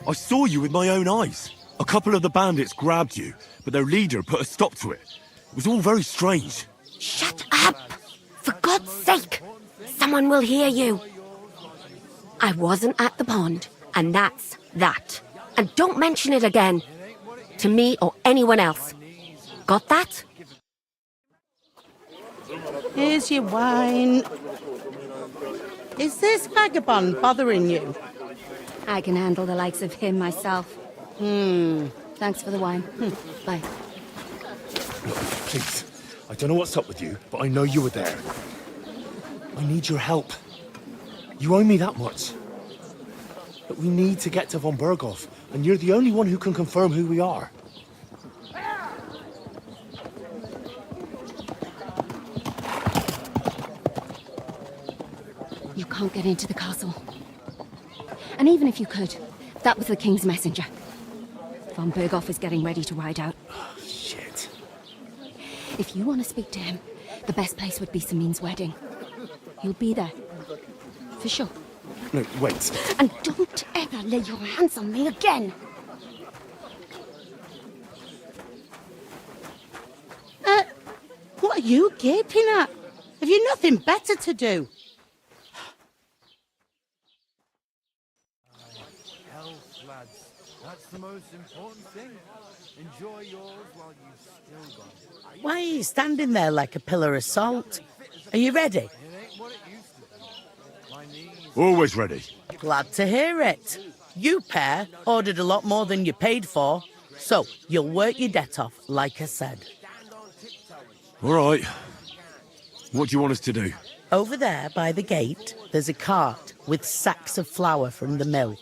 I saw you with my own eyes. A couple of the bandits grabbed you, but their leader put a stop to it. It was all very strange. Shut up! For God's sake! Someone will hear you. I wasn't at the pond, and that's that. And don't mention it again. To me or anyone else. Got that? Here's your wine. Is this vagabond bothering you? I can handle the likes of him myself. Thanks for the wine. Bye. Please, I don't know what's up with you, but I know you were there. I need your help. You owe me that much. But we need to get to von Berghoff, and you're the only one who can confirm who we are. You can't get into the castle. And even if you could, that was the King's messenger. Von Berghoff is getting ready to ride out. Shit. If you want to speak to him, the best place would be Samin's wedding. You'll be there. For sure. No, wait. And don't ever lay your hands on me again! What are you gaping at? Have you nothing better to do? Health, lads. That's the most important thing. Enjoy yours while you've still got it. Why are you standing there like a pillar of salt? Are you ready? Always ready. Glad to hear it. You pair ordered a lot more than you paid for, so you'll work your debt off, like I said. All right. What do you want us to do? Over there by the gate, there's a cart with sacks of flour from the mill.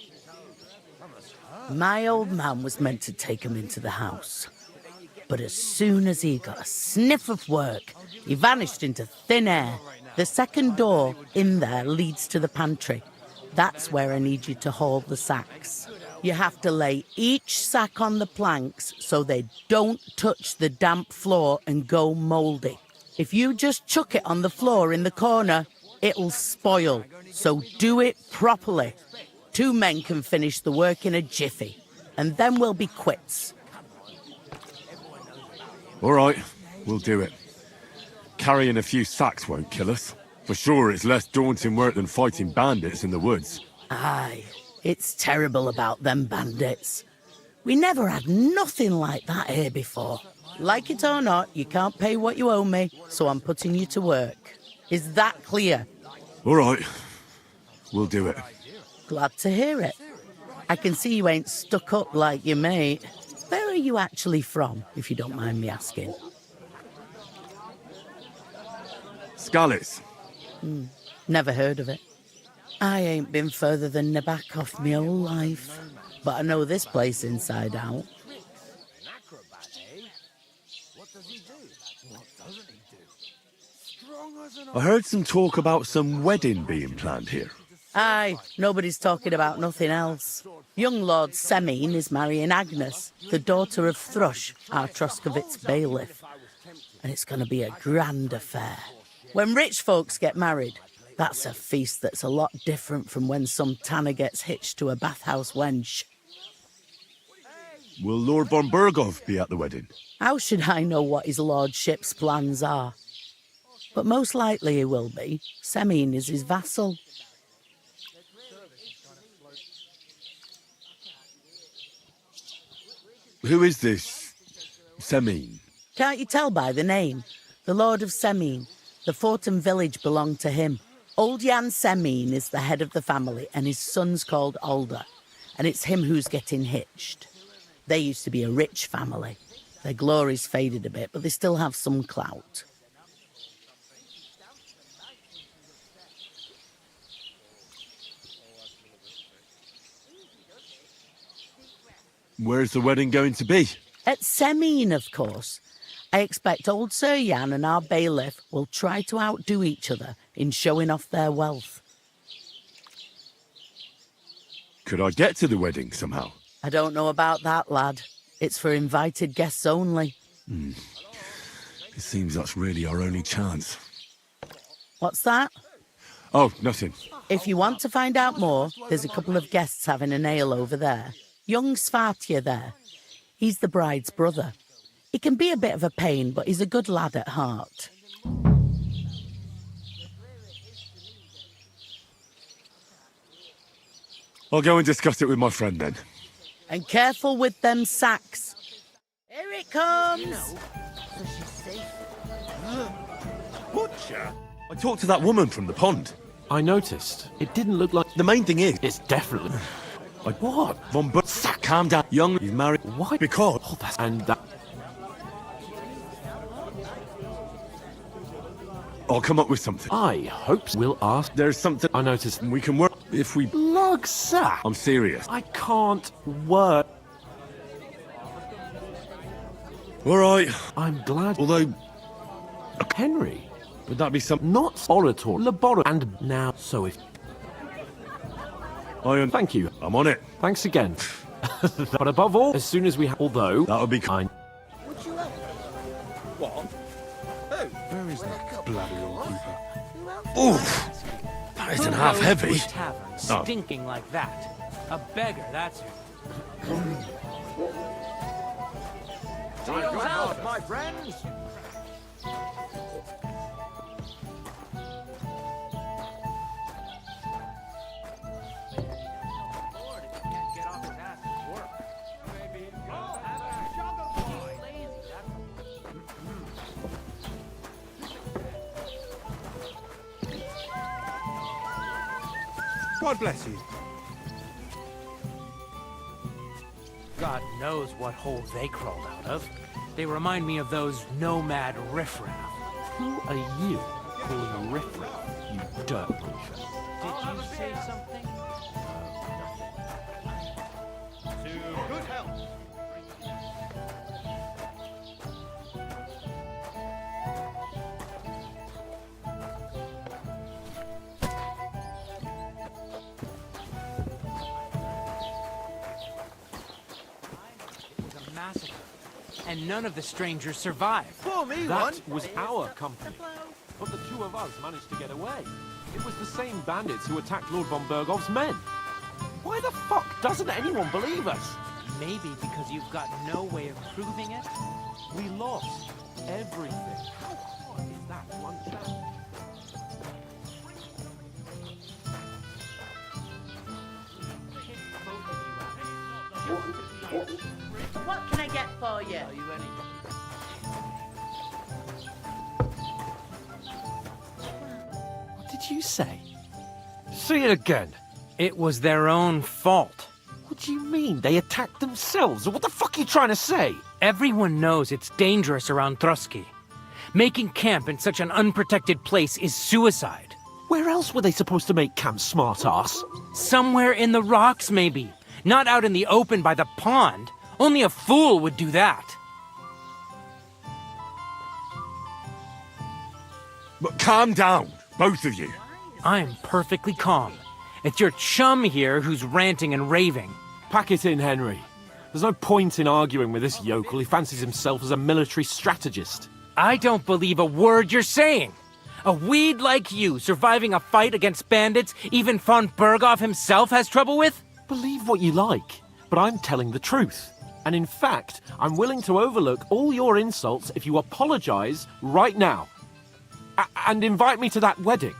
My old man was meant to take 'em into the house. But as soon as he got a sniff of work, he vanished into thin air. The second door in there leads to the pantry. That's where I need you to haul the sacks. You have to lay each sack on the planks so they don't touch the damp floor and go mouldy. If you just chuck it on the floor in the corner, it'll spoil. So do it properly. 2 men can finish the work in a jiffy, and then we'll be quits. All right, we'll do it. Carrying a few sacks won't kill us. For sure, it's less daunting work than fighting bandits in the woods. Aye, it's terrible about them bandits. We never had nothing like that here before. Like it or not, you can't pay what you owe me, so I'm putting you to work. Is that clear? All right, we'll do it. Glad to hear it. I can see you ain't stuck up like your mate. Where are you actually from, if you don't mind me asking? Skalitz. Never heard of it. I ain't been further than Nabakov my whole life, but I know this place inside out. I heard some talk about some wedding being planned here. Aye, nobody's talking about nothing else. Young Lord Semin is marrying Agnes, the daughter of Thrush, our Troskovitz bailiff. And it's going to be a grand affair. When rich folks get married, that's a feast that's a lot different from when some tanner gets hitched to a bathhouse wench. Will Lord von Berghoff be at the wedding? How should I know what his lordship's plans are? But most likely he will be. Semin is his vassal. Who is this Semin? Can't you tell by the name? The Lord of Semin. The Fortin village belonged to him. Old Jan Semin is the head of the family, and his son's called Alder. And it's him who's getting hitched. They used to be a rich family. Their glory's faded a bit, but they still have some clout. Where's the wedding going to be? At Semin, of course. I expect old Sir Jan and our bailiff will try to outdo each other in showing off their wealth. Could I get to the wedding somehow? I don't know about that, lad. It's for invited guests only. It seems that's really our only chance. What's that? Oh, nothing. If you want to find out more, there's a couple of guests having an ale over there. Young Svartje there. He's the bride's brother. He can be a bit of a pain, but he's a good lad at heart. I'll go and discuss it with my friend then. And careful with them sacks. Here it comes! Butcher? I talked to that woman from the pond. I noticed. It didn't look like... The main thing is... It's definitely... Like what? Von calm down. Young, he's married. Why? Because... Oh, that's... And that... I'll come up with something. I hope we'll ask. There's something... I noticed. We can work if we... Lugsack! I'm serious. I can't work. Alright. I'm glad. Although... Henry. Would that be some... Not orator. Laboratory. And now, so if... Iron. Thank you. I'm on it. Thanks again. But above all, as soon as we have... Although... That would be kind. Would you help? What? Who? Where is that bloody old keeper? Oof! That isn't half heavy. Tavern, stinking like that. A beggar, that's who. To your health, my friends! God bless you. God knows what hole they crawled out of. They remind me of those nomad riffraff. Who are you calling a riffraff, you dirt creature? Did you say something? To good health. Massacre, and none of the strangers survived. Pour me That one. was our company. But the two of us managed to get away. It was the same bandits who attacked Lord von Bergov's men. Why the fuck doesn't anyone believe us? Maybe because you've got no way of proving it. We lost everything. How hard is that to understand? What can I get for you? What did you say? Say it again. It was their own fault. What do you mean? They attacked themselves? What the fuck are you trying to say? Everyone knows it's dangerous around Trotsky. Making camp in such an unprotected place is suicide. Where else were they supposed to make camp, smart-ass? Somewhere in the rocks, maybe. Not out in the open by the pond. Only a fool would do that. But calm down, both of you. I'm perfectly calm. It's your chum here who's ranting and raving. Pack it in, Henry. There's no point in arguing with this yokel. He fancies himself as a military strategist. I don't believe a word you're saying. A weed like you surviving a fight against bandits even von Berghoff himself has trouble with? Believe what you like, but I'm telling the truth. And in fact, I'm willing to overlook all your insults if you apologize right now. And invite me to that wedding.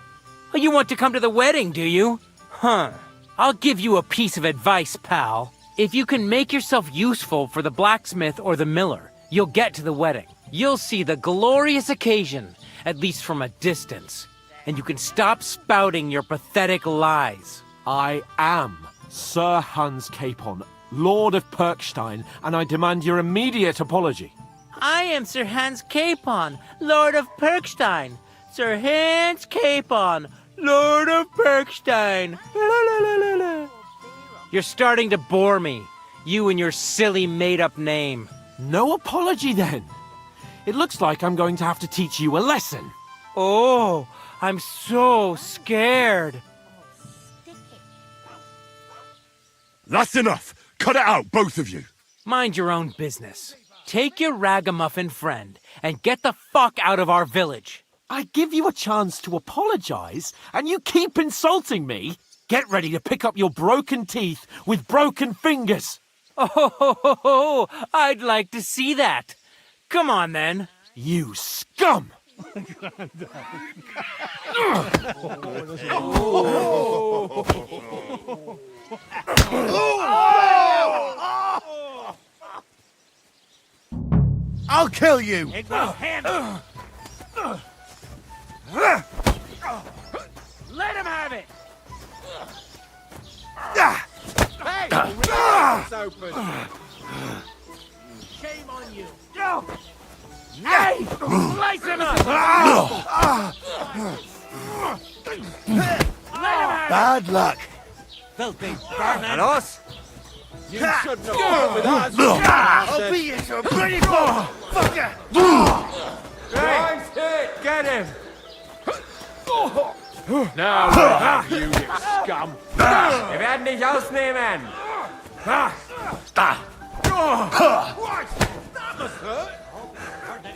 Oh, you want to come to the wedding, do you? Huh. I'll give you a piece of advice, pal. If you can make yourself useful for the blacksmith or the miller, you'll get to the wedding. You'll see the glorious occasion, at least from a distance. And you can stop spouting your pathetic lies. I am Sir Hans Capon, Lord of Perkstein, and I demand your immediate apology. I am Sir Hans Capon, Lord of Perkstein. Sir Hans Capon, Lord of Perkstein. La, la, la, la, la. You're starting to bore me. You and your silly made-up name. No apology, then. It looks like I'm going to have to teach you a lesson. Oh, I'm so scared. That's enough. Cut it out, both of you. Mind your own business. Take your ragamuffin friend and get the fuck out of our village. I give you a chance to apologize, and you keep insulting me. Get ready to pick up your broken teeth with broken fingers. Oh, I'd like to see that. Come on, then. You scum! I'll kill you! It was him! Let him have it! Hey! It's open! Shame on you! Go! Hey! Slice him up! Bad luck. Filthy vermin! And us? You shouldn't have gone with us! I'll beat you to a bloody ball! Fucker! Nice hit! Get him! Now we'll have you, you scum! Wir werden dich ausnehmen!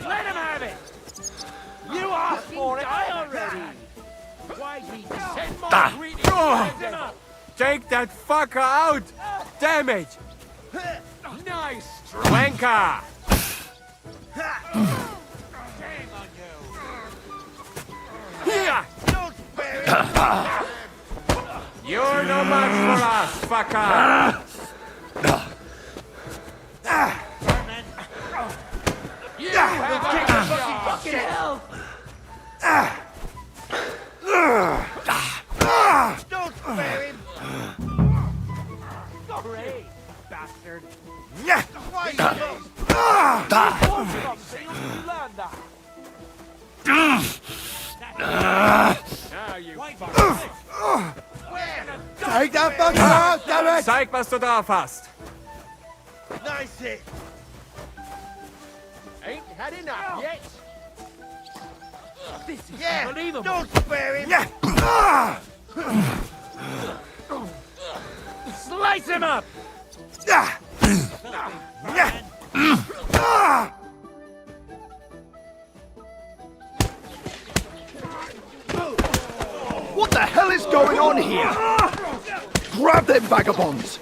Let him have it! You asked for it! I already! Why he send more greetings? Take that fucker out! Damn it! Nice wanker! Shame on you! Here! You're no match for us, fucker! You have fucking hell! Don't spare him! Great, bastard! Why you Now you Take that fucker out, damn it! Zeig, was du drauf hast! Nice hit! Ain't had enough yet! This is unbelievable! Don't spare him! Slice him up! What the hell is going on here? Grab them vagabonds!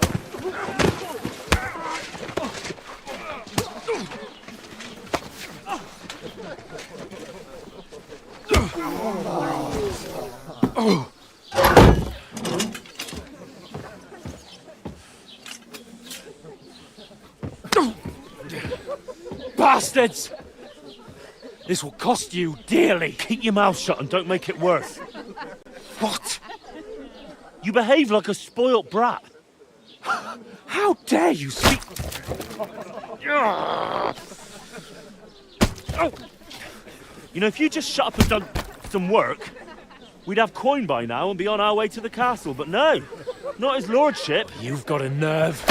Bastards! This will cost you dearly. Keep your mouth shut and don't make it worse. What? You behave like a spoilt brat. How dare you speak... You know, if you just shut up and done some work, we'd have coin by now and be on our way to the castle. But no, not his lordship. You've got a nerve.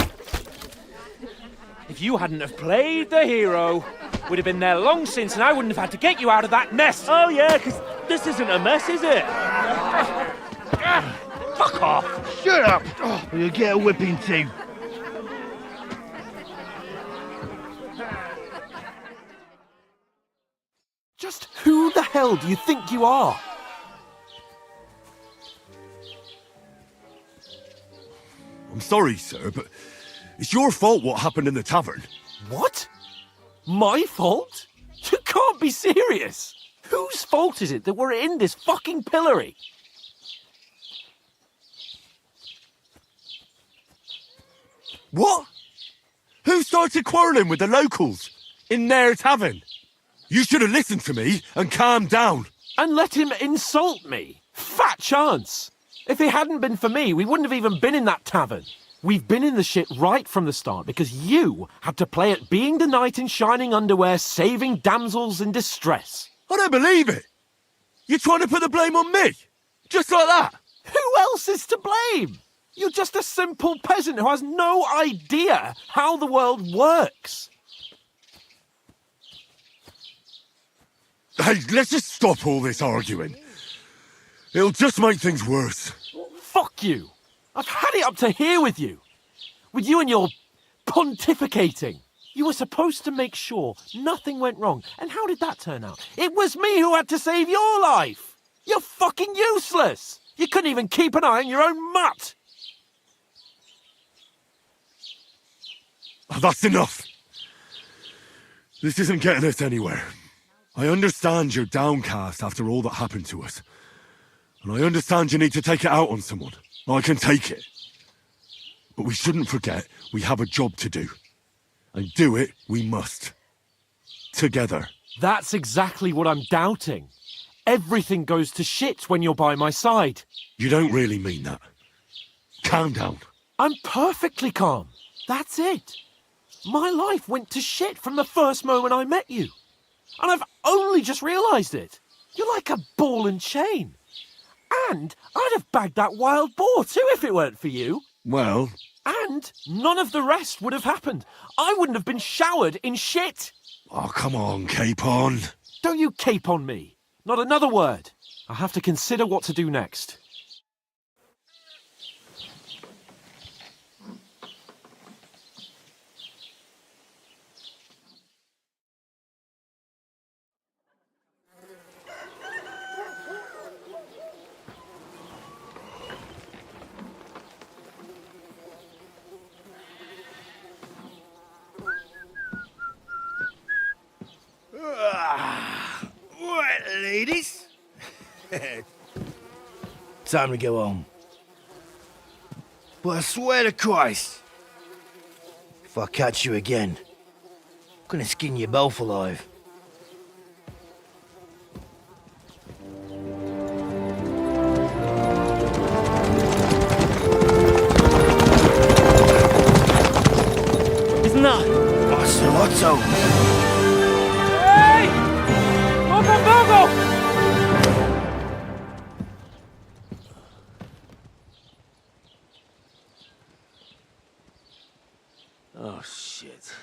If you hadn't have played the hero, we'd have been there long since and I wouldn't have had to get you out of that mess. Oh yeah, because this isn't a mess, is it? Fuck off! Shut up, or you'll get a whipping too. Just who the hell do you think you are? I'm sorry, sir, but it's your fault what happened in the tavern. What? My fault? You can't be serious! Whose fault is it that we're in this fucking pillory? What? Who started quarrelling with the locals in their tavern? You should have listened to me and calmed down. And let him insult me? Fat chance! If it hadn't been for me, we wouldn't have even been in that tavern. We've been in the shit right from the start because you had to play at being the knight in shining underwear, saving damsels in distress. I don't believe it. You're trying to put the blame on me? Just like that? Who else is to blame? You're just a simple peasant who has no idea how the world works. Hey, let's just stop all this arguing. It'll just make things worse. Fuck you. I've had it up to here with you. With you and your pontificating. You were supposed to make sure nothing went wrong. And how did that turn out? It was me who had to save your life. You're fucking useless. You couldn't even keep an eye on your own mutt. Oh, that's enough. This isn't getting us anywhere. I understand you're downcast after all that happened to us. And I understand you need to take it out on someone. I can take it. But we shouldn't forget we have a job to do. And do it we must. together. That's exactly what I'm doubting. Everything goes to shit when you're by my side. You don't really mean that. Calm down. I'm perfectly calm. That's it. My life went to shit from the first moment I met you. And I've only just realised it. You're like a ball and chain. And I'd have bagged that wild boar too if it weren't for you. Well... And none of the rest would have happened. I wouldn't have been showered in shit. Oh, come on, Capon. Don't you cape on me. Not another word. I'll have to consider what to do next. Right, ladies. Time to go home. But I swear to Christ, if I catch you again, I'm gonna skin you both alive. Isn't that? Ocelotto! Hey! Lord von Berghoff! Oh, shit.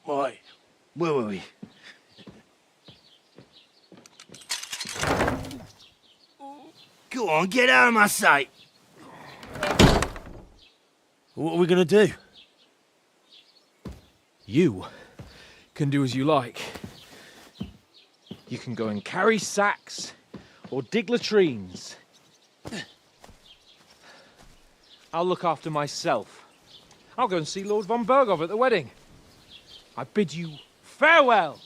Right, where were we? Go on, get out of my sight! What are we gonna do? You can do as you like. You can go and carry sacks or dig latrines. I'll look after myself. I'll go and see Lord von Berghoff at the wedding. I bid you farewell.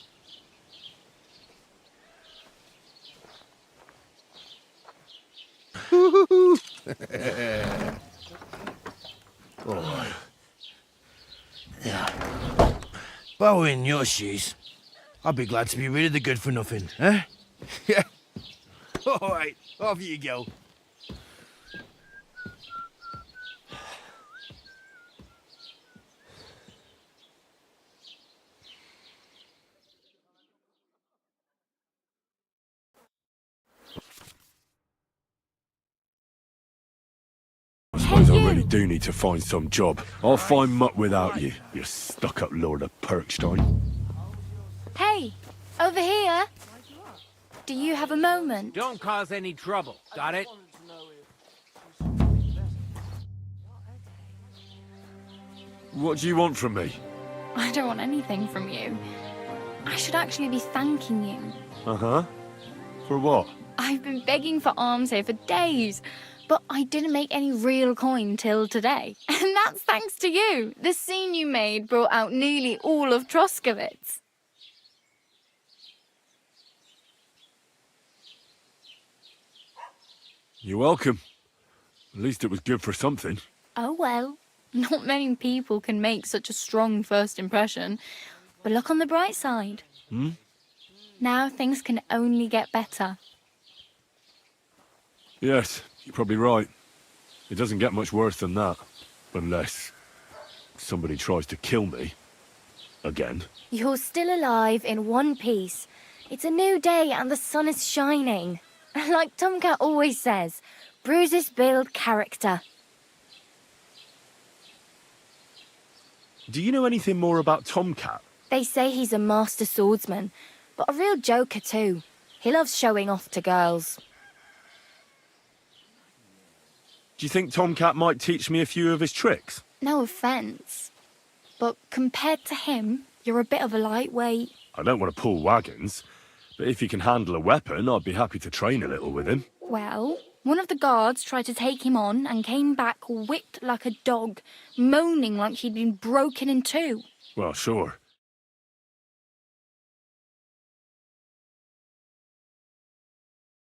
Oh. Yeah. If I were in your shoes, I'd be glad to be rid of the good-for-nothing, eh? Yeah. All right, off you go. I suppose I really do need to find some job. I'll find mutt without you, you stuck-up Lord of Perkstein. Hey, over here. Do you have a moment? Don't cause any trouble, got it? What do you want from me? I don't want anything from you. I should actually be thanking you. Uh-huh. For what? I've been begging for alms here for days, but I didn't make any real coin till today. And that's thanks to you. The scene you made brought out nearly all of Troskowitz. You're welcome. At least it was good for something. Oh well, not many people can make such a strong first impression. But look on the bright side. Hmm? Now things can only get better. Yes, you're probably right. It doesn't get much worse than that. Unless somebody tries to kill me. Again. You're still alive in one piece. It's a new day and the sun is shining. Like Tomcat always says, bruises build character. Do you know anything more about Tomcat? They say he's a master swordsman, but a real joker too. He loves showing off to girls. Do you think Tomcat might teach me a few of his tricks? No offence, but compared to him, you're a bit of a lightweight. I don't want to pull wagons, but if he can handle a weapon, I'd be happy to train a little with him. Well, one of the guards tried to take him on and came back whipped like a dog, moaning like he'd been broken in two. Well, sure.